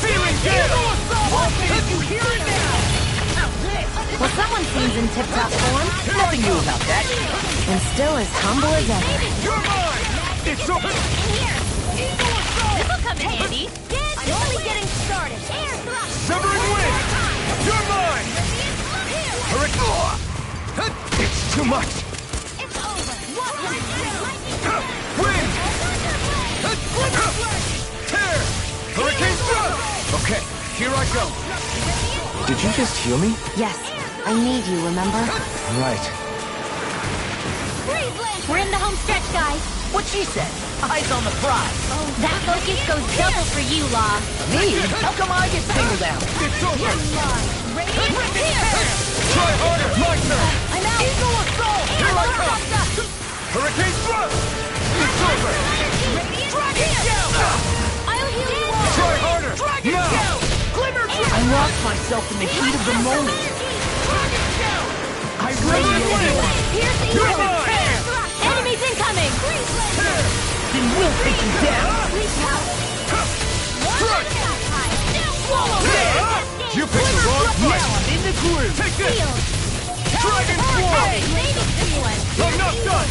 S3: Feeling good!
S6: Did you hear it now?
S5: Well, someone seems in tip-top form.
S6: Nothing new about that.
S5: And still as humble as ever.
S3: You're mine! It's over!
S2: This'll come in handy! I'm only getting started!
S3: Severing wind! You're mine! Hurricane! It's too much!
S2: It's over!
S3: Wind! Tear! Hurricane thrust! Okay, here I go.
S1: Did you just heal me?
S5: Yes, I need you, remember?
S1: Right.
S2: We're in the home stretch, guys!
S6: What she said. Eyes on the prize.
S2: That focus goes double for you, Law.
S6: Me? How come I get singled out?
S3: It's over!
S2: Radiant here!
S3: Try harder! My turn!
S2: I'm out!
S3: Eagle assault! Here I come! Hurricane thrust! It's over!
S2: Dragon Shout! I'll heal you all!
S3: Try harder!
S2: Dragon
S3: Now!
S2: Shout! Glimmer
S6: I lost myself in the heat of the moment.
S2: Dragon Shout!
S6: I really
S2: Pierce the
S3: You're
S2: evil!
S3: mine!
S2: Enemies incoming!
S6: Then we'll take him down.
S2: Reach out!
S3: Strike!
S2: Swallow
S3: You picked the wrong
S6: Now
S3: fight!
S6: I'm in the groove.
S3: Take this!
S2: Shield!
S3: Dragon Swarm! I'm not done!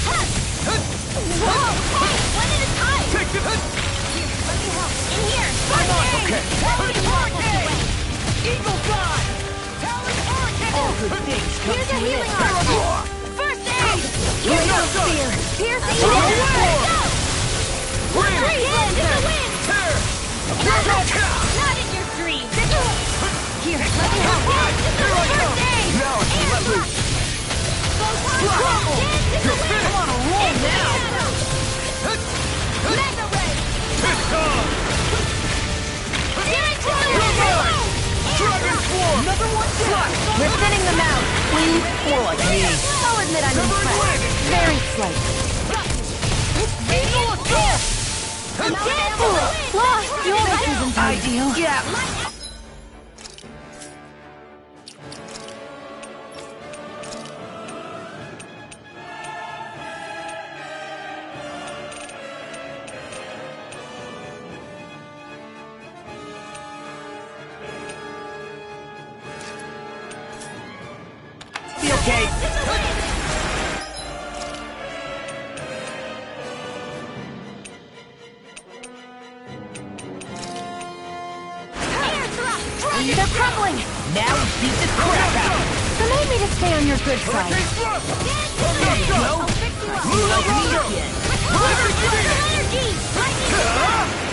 S2: Whoa! Hey! One at a time!
S3: Take this!
S2: Let me help! In here!
S3: I'm on! Okay!
S2: Hurricane!
S6: Eagle fly.
S2: Talon Hurricane!
S6: All good things come
S2: Here's a
S6: to an
S2: healing
S6: end.
S2: arm! First aid!
S3: You're
S2: Here's
S3: not
S2: a
S3: done!
S2: spear! Pierce the
S3: Dragon
S2: evil!
S3: Swarm!
S2: Go!
S3: Breathe!
S2: Breathe in the wind!
S3: Tear!
S2: Not in your dreams! Here, let me help!
S3: Here I come!
S2: First aid!
S3: Now I can let loose!
S2: Trouble!
S3: You're finished!
S6: On a roll now.
S2: Mega Ray!
S3: It's on!
S2: Direct to the
S3: You're
S2: wind!
S3: mine! Dragon Swarm!
S6: Another one down.
S5: We're thinning them out.
S6: More like me.
S5: I'll admit I'm
S3: Severing
S5: impressed.
S3: wind!
S5: Very slight.
S2: Eagle assault!
S5: Lost. Yours isn't ideal.
S6: Yeah. Be okay.
S5: They're crumbling.
S6: Now we beat the crap out of them.
S5: Remind me to stay on your good side.
S3: Hurricane thrust! I'm not done!
S6: Move like me
S3: Roger!
S6: again.
S3: Electric Phoenix!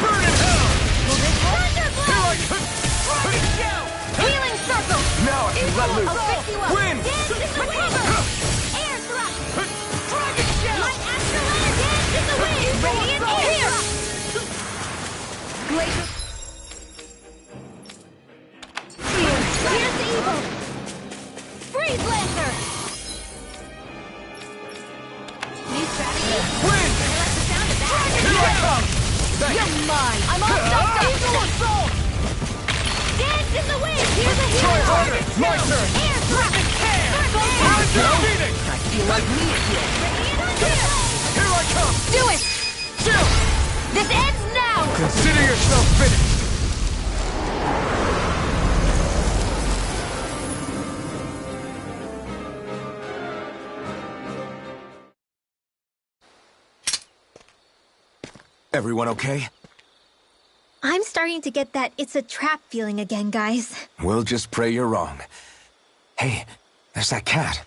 S3: Burn in hell! Here I come!
S2: Healing circle!
S3: Now I can let loose!
S2: I'll fix you up!
S3: Wind!
S2: Dance in the wind! Air thrust!
S3: Dragon Shout!
S2: Light accelerator! Dance in the wind! Radiant here! Glacier! Here's the evil! Freeze Lancer! New strategy?
S3: Wind!
S2: I like the sound of that!
S3: Here I come! Thanks!
S2: You're mine! I'm all stuffed up! Eagle assault! Dance in the wind! Here's a
S3: Try
S2: healing
S3: harder!
S2: arm!
S3: My turn!
S2: Air thrust!
S3: Electric Phoenix!
S6: I feel like me again.
S3: Here I come!
S2: Do it!
S3: Shoot!
S2: This ends now!
S3: Consider yourself finished! Everyone okay?
S2: I'm starting to get that it's a trap feeling again, guys.
S1: We'll just pray you're wrong. Hey, there's that cat.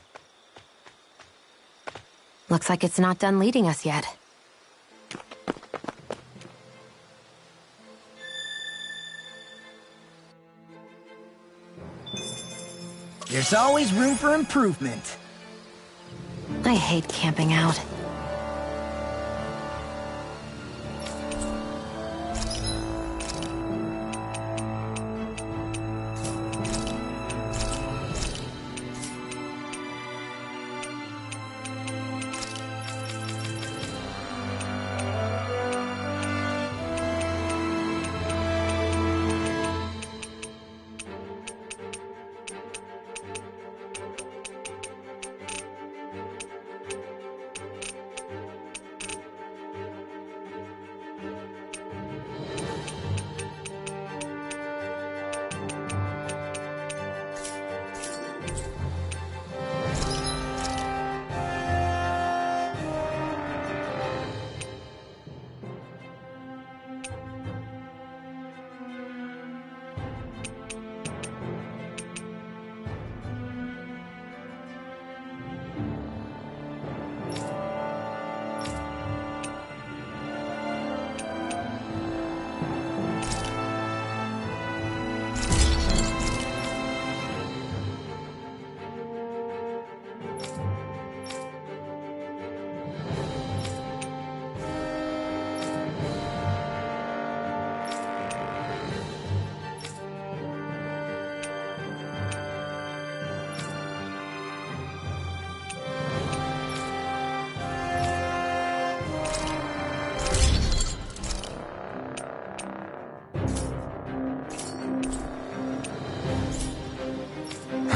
S5: Looks like it's not done leading us yet.
S6: There's always room for improvement.
S5: I hate camping out.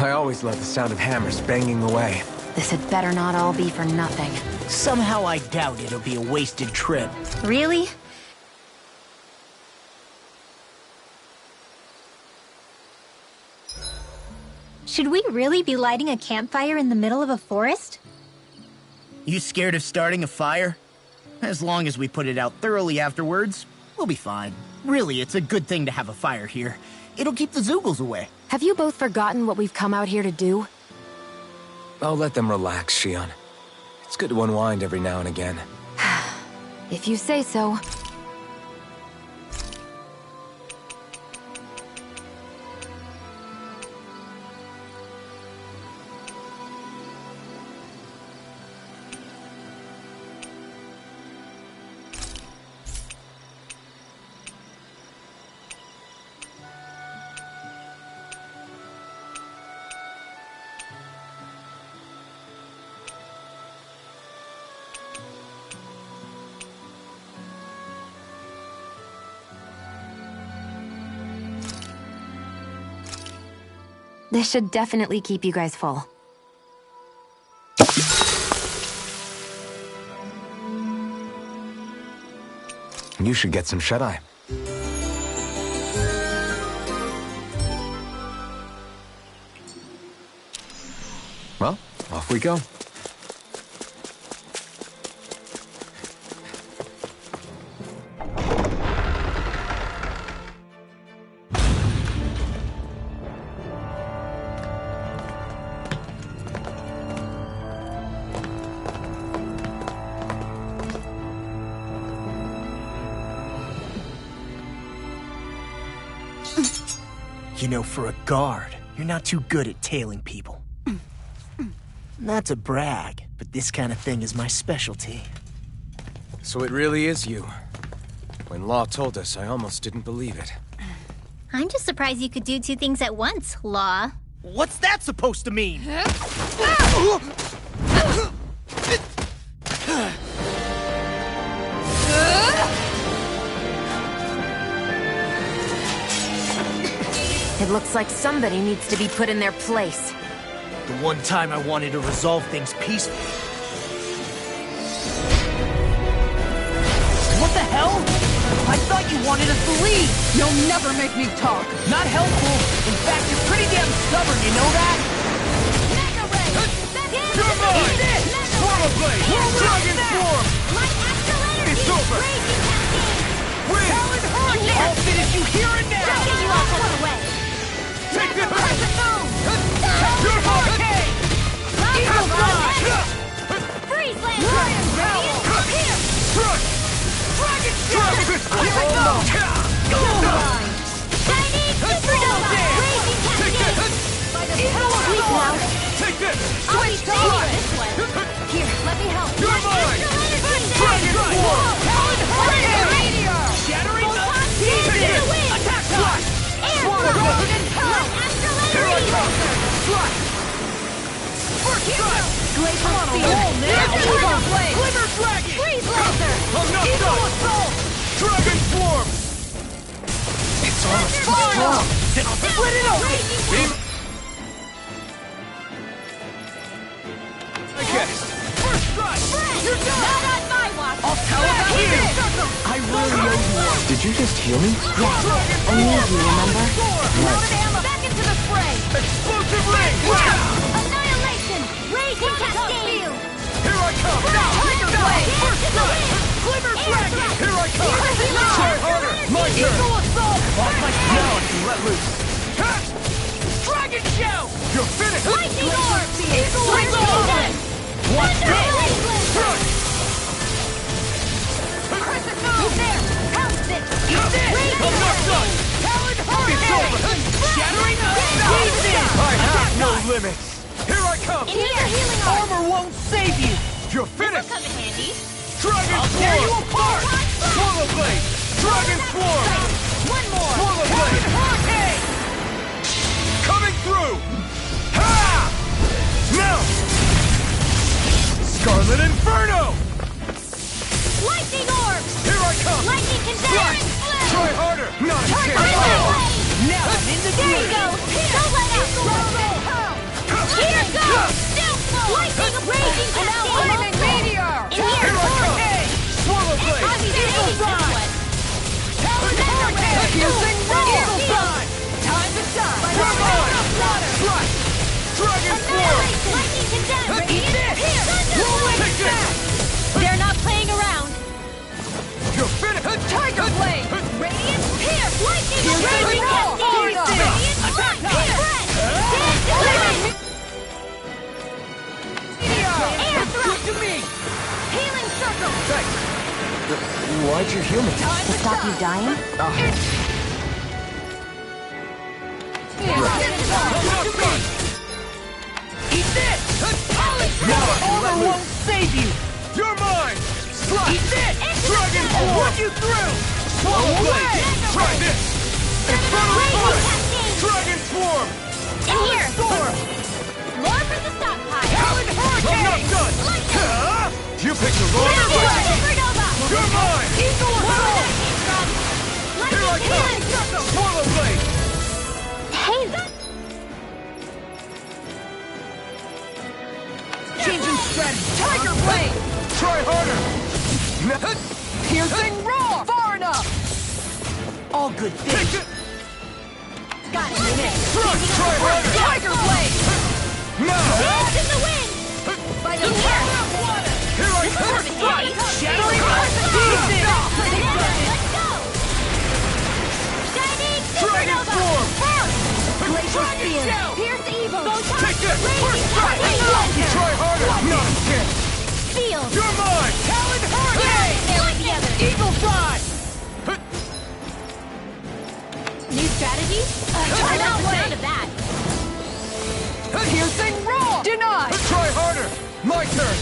S1: I always love the sound of hammers banging away.
S5: This had better not all be for nothing.
S6: Somehow I doubt it'll be a wasted trip.
S2: Really? Should we really be lighting a campfire in the middle of a forest?
S6: You scared of starting a fire? As long as we put it out thoroughly afterwards, we'll be fine. Really, it's a good thing to have a fire here. It'll keep the Zoogles away.
S5: Have you both forgotten what we've come out here to do?
S1: I'll let them relax, Shion. It's good to unwind every now and again.
S5: If you say so. This should definitely keep you guys full.
S1: You should get some shut-eye. Well, off we go.
S6: You know, for a guard, you're not too good at tailing people. Not to brag, but this kind of thing is my specialty.
S1: So it really is you. When Law told us, I almost didn't believe it.
S2: I'm just surprised you could do two things at once, Law.
S6: What's that supposed to mean?
S5: It looks like somebody needs to be put in their place.
S6: The one time I wanted to resolve things peacefully. What the hell? I thought you wanted us to leave!
S4: You'll never make me talk!
S6: Not helpful! In fact, you're pretty damn stubborn, you know that?
S3: You're mine! Swallow Blade! Dragon Form! It's over! Win!
S6: I'll finish you here and now!
S3: Take this!
S6: Your hurricane! Eagle Fly!
S2: Freeze land!
S6: Lion Power!
S3: Crush!
S6: Dragon
S3: Fist!
S6: Here I go! Gold Line!
S2: Shining Supernova! Raging Cascade!
S6: Eagle Assault!
S3: Take this!
S2: Switch to Here, let me help.
S3: You're mine! Dragon Form!
S6: Meteor! Shattering the Attack Slash!
S3: Swallow Blade! Here I come!
S6: Slash! First strike!
S3: I'm on a roll now!
S6: Eagle Blade! Glimmer Dragon!
S2: Freeze laser!
S3: I'm not
S6: Eagle
S3: done!
S6: Assault!
S3: Dragon Form!
S1: It's almost too
S6: Fire!
S1: strong.
S6: Then I'll split it open!
S3: I guess.
S6: First strike! You're done!
S2: Not on my watch!
S6: I'll tell about you! I really owe you one.
S1: Did you just heal me?
S5: I need you, remember?
S2: Back into the fray!
S3: Explosive Ring!
S2: Annihilation! Raging Cascade!
S3: Here I come!
S6: Tiger Blade! First strike! Glimmer Dragon!
S3: Here I come! Try harder! My turn!
S6: Eagle Assault!
S3: Off my now I can let loose!
S6: Dragon Shout!
S3: You're finished!
S2: Lightning Orb!
S6: Eagle Assault!
S3: Watch
S6: Thunder
S3: this!
S6: Blade!
S3: Crush!
S2: Crescent Moon! There! Pounce it!
S6: Eat this!
S3: I'm not done!
S6: Talon
S3: It's
S6: Hurricane!
S3: over!
S6: Shattering the Pieces!
S3: I have no limits! Here I come!
S2: Inhale healing arm!
S6: Armor won't save you!
S3: You're finished!
S2: Come in handy.
S3: Dragon
S6: I'll tear you
S3: Form!
S6: apart!
S3: Swallow Blade! Dragon Form!
S2: One more!
S3: Swallow Blade!
S6: Hurricane!
S3: Coming through! Ha! Now! Scarlet Inferno!
S2: Lightning Orb!
S3: Here I come!
S2: Lightning Conveyor and Flare!
S3: Try harder! Not a chance!
S2: Blade!
S6: Now I'm in the
S2: There you
S6: green!
S2: go! Don't let out!
S3: Dragon Force!
S11: Lightning condemned!
S3: Eat this! Take this!
S11: They're not playing around!
S3: You're finished!
S11: Tiger Blade! Radiant Pierce! Lightning
S3: Radiant Roar!
S11: Radiant
S3: Attack
S11: Block!
S3: time!
S11: Air
S3: Good
S11: Thrust!
S3: to me!
S11: Healing Circle!
S3: Thanks!
S1: Why'd you heal me?
S5: To stop you dying?
S3: Eat this! Armor won't save you! You're mine! Eat this! Dragon I'll work you through! Swallow Blade! Try this! Infernal Force! Dragon Swarm!
S11: In here!
S3: Storm!
S11: More for the stockpile!
S3: Talon Hurricane! I'm not done! Huh? You picked the wrong fight!
S11: Supernova!
S3: You're mine!
S11: Eagle Assault!
S3: Here I come! Swallow Blade!
S2: Hey,
S3: Changing strategy! Tiger Blade! Try harder!
S4: Piercing roar! Far enough!
S6: All good things.
S11: Got it!
S3: Try harder!
S4: Tiger Blade!
S11: Dance in the wind! By the air!
S3: Here I come!
S11: Shattering Let's go! Shining
S3: Dragon
S11: Supernova!
S3: Form!
S11: Glacial Spear! Pierce Evil!
S3: Take this! First strike! Try harder! Not a chance!
S11: Field!
S3: You're mine! Talon Hurricane!
S11: Nail it together!
S3: Eagle Fly!
S11: New strategy? Try not the sound of that!
S4: Piercing roar! Denied!
S3: Try harder! My turn!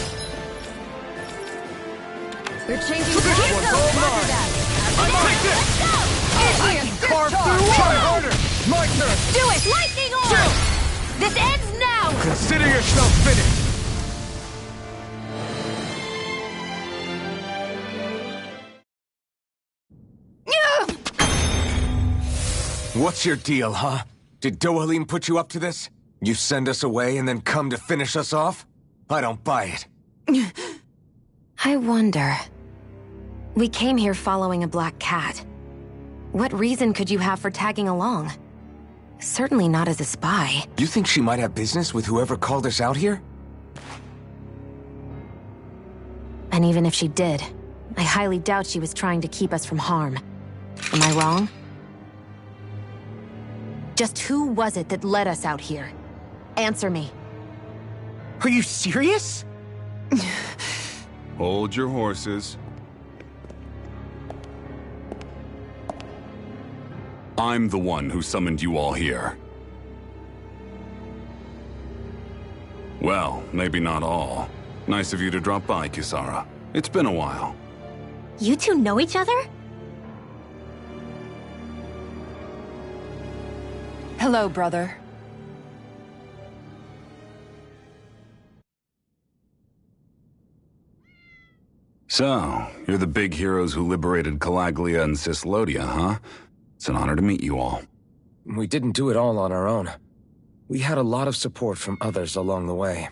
S4: They're changing
S3: This one's all mine! Take this! I can carve through! Try harder! My turn!
S11: Do it! Lightning Orb! This ends now!
S3: Consider yourself finished!
S1: What's your deal, huh? Did Dohalim put you up to this? You send us away and then come to finish us off? I don't buy it.
S5: I wonder. We came here following a black cat. What reason could you have for tagging along? Certainly not as a spy.
S1: You think she might have business with whoever called us out here?
S5: And even if she did, I highly doubt she was trying to keep us from harm. Am I wrong? Just who was it that led us out here? Answer me.
S6: Are you serious?
S12: Hold your horses. I'm the one who summoned you all here. Well, maybe not all. Nice of you to drop by, Kisara. It's been a while.
S2: you two know each other?
S4: Hello, brother.
S12: So, you're the big heroes who liberated Calaglia and Cislodia, huh? It's an honor to meet you all.
S1: We didn't do it all on our own. We had a lot of support from others along the way.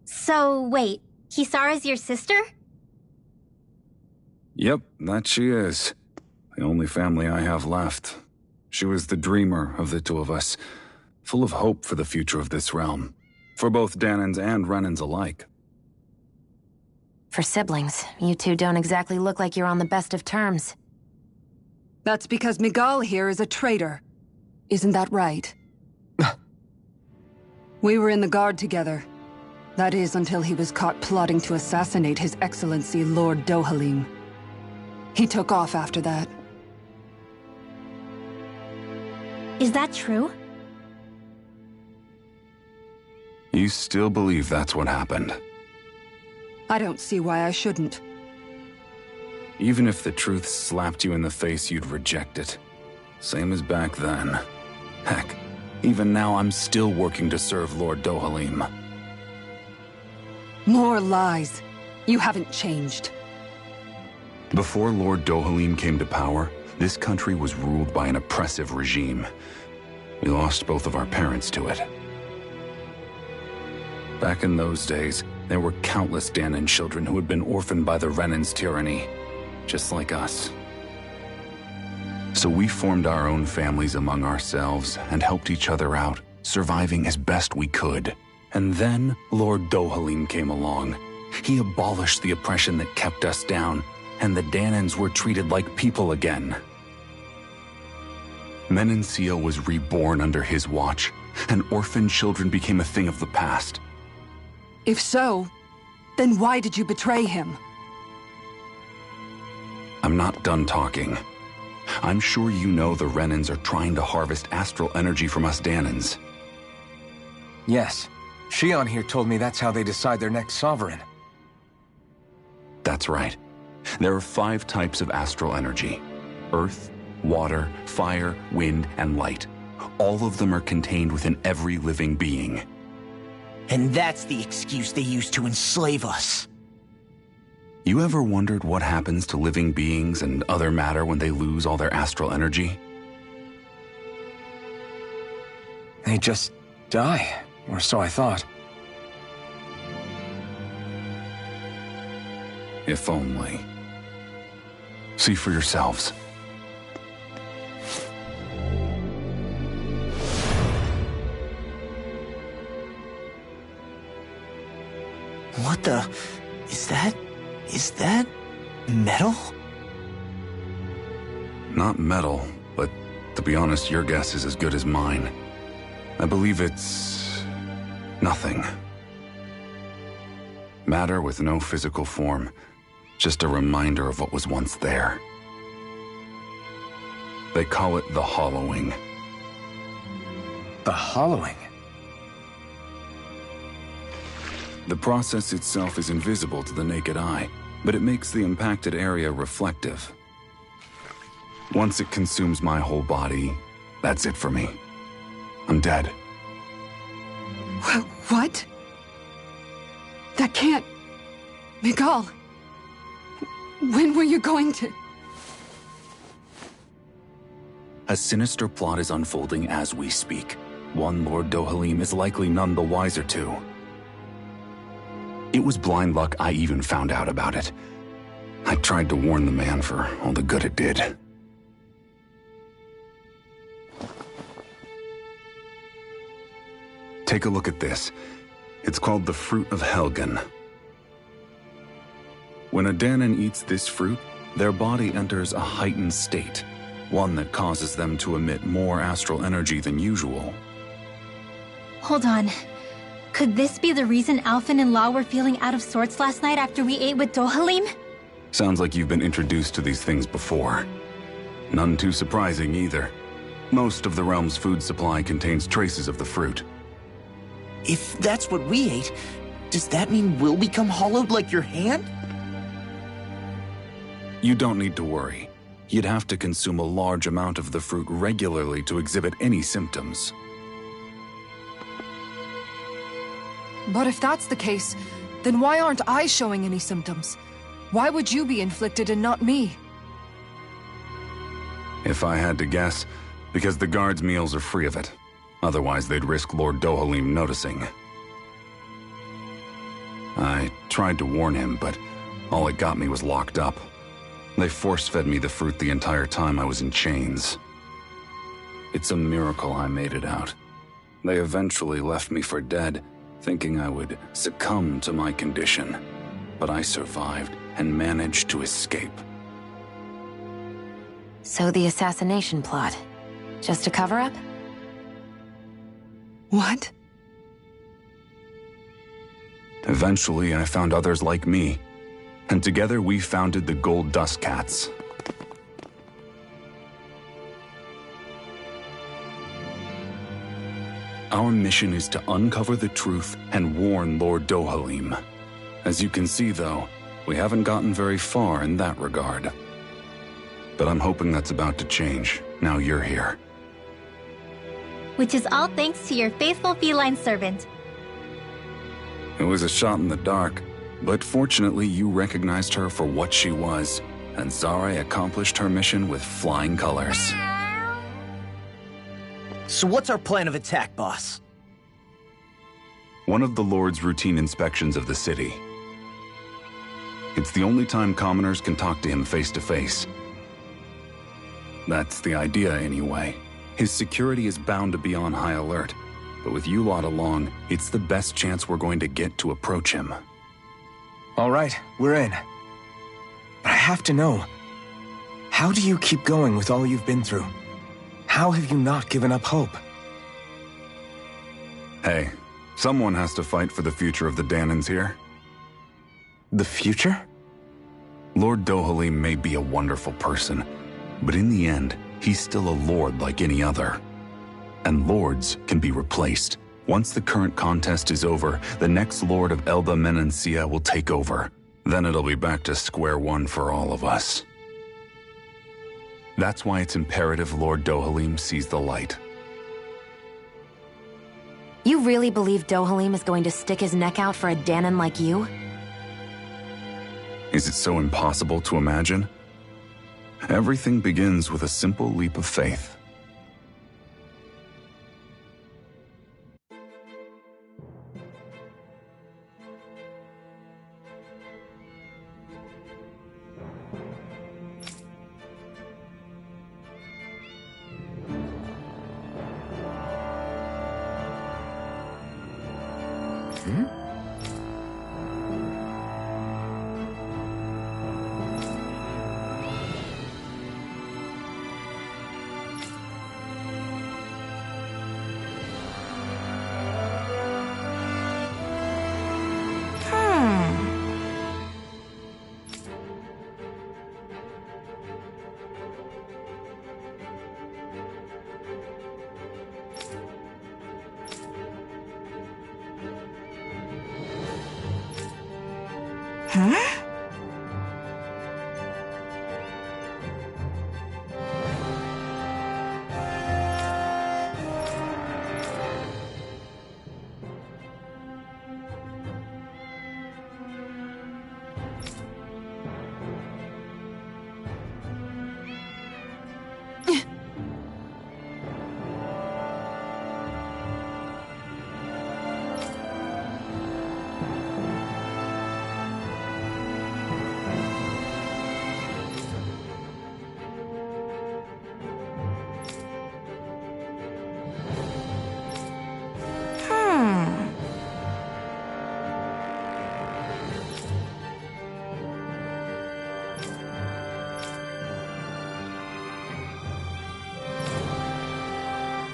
S2: So, wait, Kisara's your sister?
S12: Yep, that she is. The only family I have left. She was the dreamer of the two of us, full of hope for the future of this realm, for both Danans and Renans alike.
S5: For siblings, you two don't exactly look like you're on the best of terms.
S4: That's because Miguel here is a traitor. Isn't that right? We were in the Guard together. That is, until he was caught plotting to assassinate His Excellency Lord Dohalim. He took off after that.
S2: Is that true?
S12: You still believe that's what happened?
S4: I don't see why I shouldn't.
S12: Even if the truth slapped you in the face, you'd reject it. Same as back then. Heck, even now I'm still working to serve Lord Dohalim.
S4: More lies. You haven't changed.
S12: Before Lord Dohalim came to power, this country was ruled by an oppressive regime. We lost both of our parents to it. Back in those days, there were countless Danan children who had been orphaned by the Renan's tyranny, just like us. So we formed our own families among ourselves and helped each other out, surviving as best we could. And then Lord Dohalim came along. He abolished the oppression that kept us down, and the Danans were treated like people again. Menencia was reborn under his watch, and orphan children became a thing of the past.
S4: If so, then why did you betray him?
S12: I'm not done talking. I'm sure you know the Renans are trying to harvest astral energy from us Danans.
S1: Yes. Shion here told me that's how they decide their next sovereign.
S12: That's right. There are 5 types of astral energy: earth, water, fire, wind, and light. All of them are contained within every living being.
S6: And that's the excuse they use to enslave us.
S12: You ever wondered what happens to living beings and other matter when they lose all their astral energy?
S1: They just die, or so I thought.
S12: If only. See for yourselves.
S6: What the... Is that metal?
S12: Not metal, but to be honest, your guess is as good as mine. I believe it's... nothing. Matter with no physical form. Just a reminder of what was once there. They call it the hollowing.
S1: The hollowing?
S12: The process itself is invisible to the naked eye, but it makes the impacted area reflective. Once it consumes my whole body, that's it for me. I'm dead.
S4: What? That can't... Miguel, when were you going to...
S12: A sinister plot is unfolding as we speak. One Lord Dohalim is likely none the wiser to. It was blind luck I even found out about it. I tried to warn the man for all the good it did. Take a look at this. It's called the Fruit of Helgen. When a Danan eats this fruit, their body enters a heightened state, one that causes them to emit more astral energy than usual.
S2: Hold on. Could this be the reason Alphen and Law were feeling out of sorts last night after we ate with Dohalim?
S12: Sounds like you've been introduced to these things before. None too surprising either. Most of the realm's food supply contains traces of the fruit.
S6: If that's what we ate, does that mean we'll become hollowed like your hand?
S12: You don't need to worry. You'd have to consume a large amount of the fruit regularly to exhibit any symptoms.
S4: But if that's the case, then why aren't I showing any symptoms? Why would you be inflicted and not me?
S12: If I had to guess, because the guards' meals are free of it. Otherwise, they'd risk Lord Dohalim noticing. I tried to warn him, but all it got me was locked up. They force-fed me the fruit the entire time I was in chains. It's a miracle I made it out. They eventually left me for dead, thinking I would succumb to my condition. But I survived and managed to escape.
S5: So the assassination plot, just a cover-up?
S4: What?
S12: Eventually, I found others like me, and together we founded the Gold Dust Cats. Our mission is to uncover the truth and warn Lord Dohalim. As you can see, though, we haven't gotten very far in that regard. But I'm hoping that's about to change, now you're here.
S2: Which is all thanks to your faithful feline servant.
S12: It was a shot in the dark, but fortunately you recognized her for what she was, and Zare accomplished her mission with flying colors.
S6: So what's our plan of attack, boss?
S12: One of the Lord's routine inspections of the city. It's the only time commoners can talk to him face to face. That's the idea, anyway. His security is bound to be on high alert, but with you lot along, it's the best chance we're going to get to approach him.
S1: All right, we're in. But I have to know, how do you keep going with all you've been through? How have you not given up hope?
S12: Hey, someone has to fight for the future of the Danans here.
S1: The future?
S12: Lord Dohalim may be a wonderful person, but in the end, he's still a lord like any other. And lords can be replaced. Once the current contest is over, the next lord of Elba Menancia will take over. Then it'll be back to square one for all of us. That's why it's imperative Lord Dohalim sees the light.
S5: You really believe Dohalim is going to stick his neck out for a Danan like you?
S12: Is it so impossible to imagine? Everything begins with a simple leap of faith.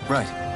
S1: Right.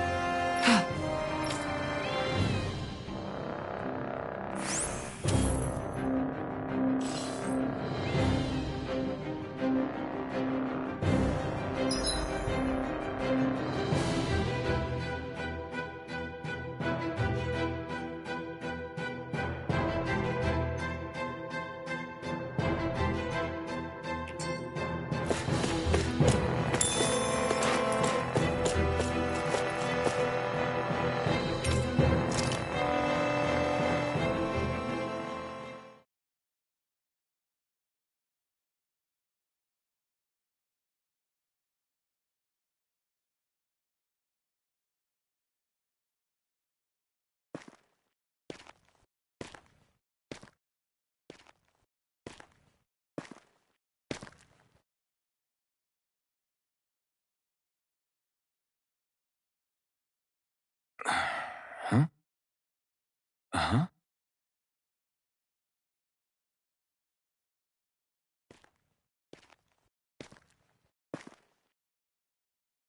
S1: Huh? Uh-huh.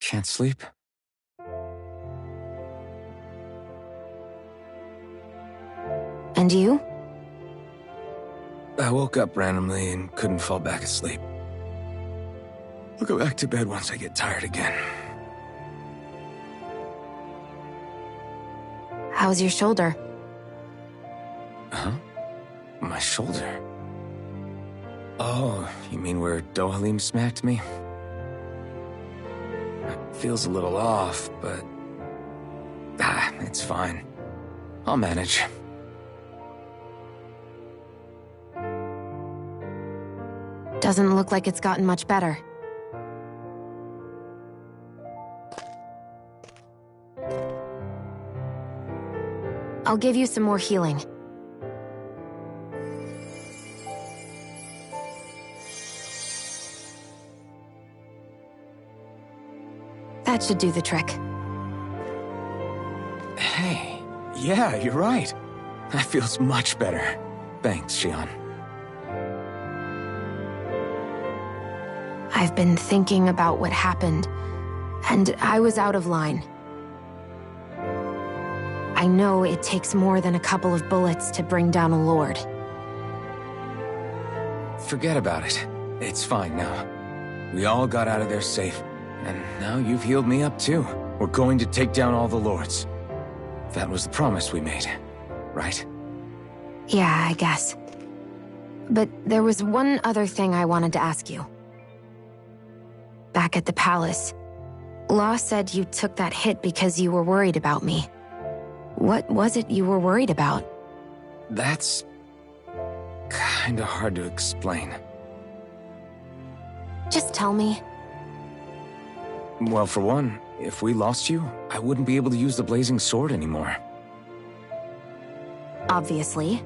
S1: Can't sleep?
S5: And you?
S1: I woke up randomly and couldn't fall back asleep. I'll go back to bed once I get tired again.
S5: How's your shoulder?
S1: Huh? My shoulder? Oh, you mean where Dohalim smacked me? It feels a little off, but... it's fine. I'll manage.
S5: Doesn't look like it's gotten much better. I'll give you some more healing. should do the trick.
S1: Hey, yeah, you're right. That feels much better. Thanks, Xion.
S5: I've been thinking about what happened, and I was out of line. I know it takes more than a couple of bullets to bring down a lord.
S1: Forget about it. It's fine now. We all got out of there safe, and now you've healed me up too. We're going to take down all the lords. That was the promise we made, right?
S5: Yeah, I guess. But there was one other thing I wanted to ask you. Back at the palace, Law said you took that hit because you were worried about me. What was it you were worried about?
S1: That's kinda hard to explain.
S5: Just tell me.
S1: Well, for one, if we lost you, I wouldn't be able to use the blazing sword anymore.
S5: Obviously.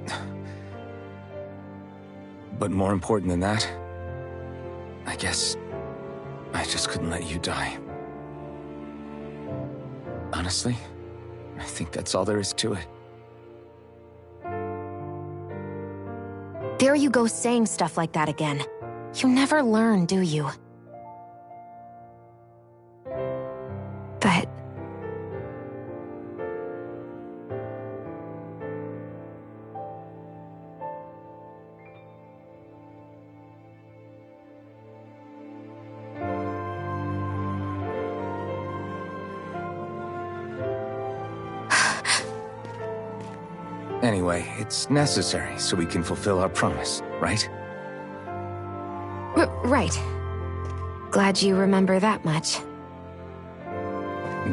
S1: But more important than that, I guess I just couldn't let you die. Honestly, I think that's all there is to it.
S5: There you go saying stuff like that again. You never learn, do you? But...
S1: Anyway, it's necessary so we can fulfill our promise, right?
S5: Right. Glad you remember that much.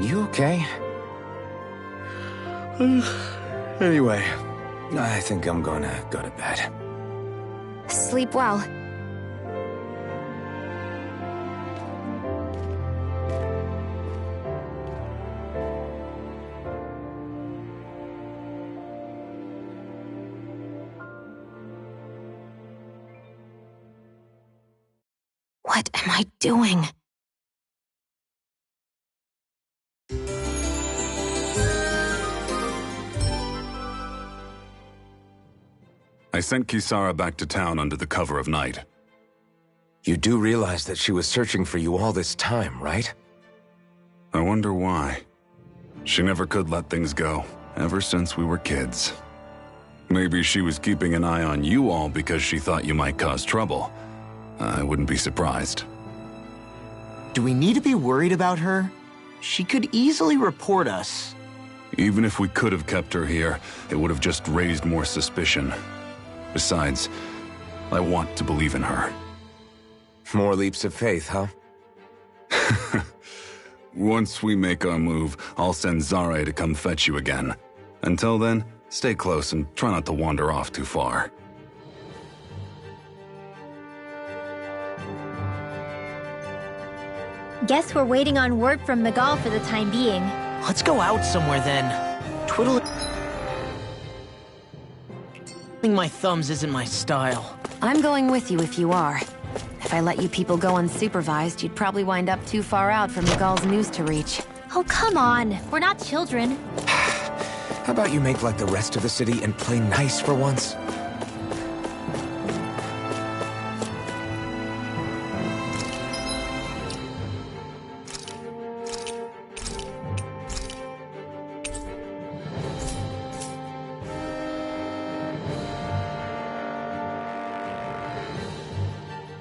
S1: You okay? Anyway, I think I'm gonna go to bed.
S5: Sleep well. What am I doing?
S12: I sent Kisara back to town under the cover of night.
S1: You do realize that she was searching for you all this time, right?
S12: I wonder why. She never could let things go, ever since we were kids. Maybe she was keeping an eye on you all because she thought you might cause trouble. I wouldn't be surprised.
S6: Do we need to be worried about her? She could easily report us.
S12: Even if we could have kept her here, it would have just raised more suspicion. Besides, I want to believe in her.
S1: More leaps of faith, huh?
S12: Once we make our move, I'll send Zare to come fetch you again. Until then, stay close and try not to wander off too far.
S2: Guess we're waiting on word from Miguel for the time being.
S6: Let's go out somewhere then. Twiddling my thumbs isn't my style.
S5: I'm going with you if you are. If I let you people go unsupervised, you'd probably wind up too far out for Miguel's news to reach.
S2: Oh, come on. We're not children.
S1: How about you make like the rest of the city and play nice for once?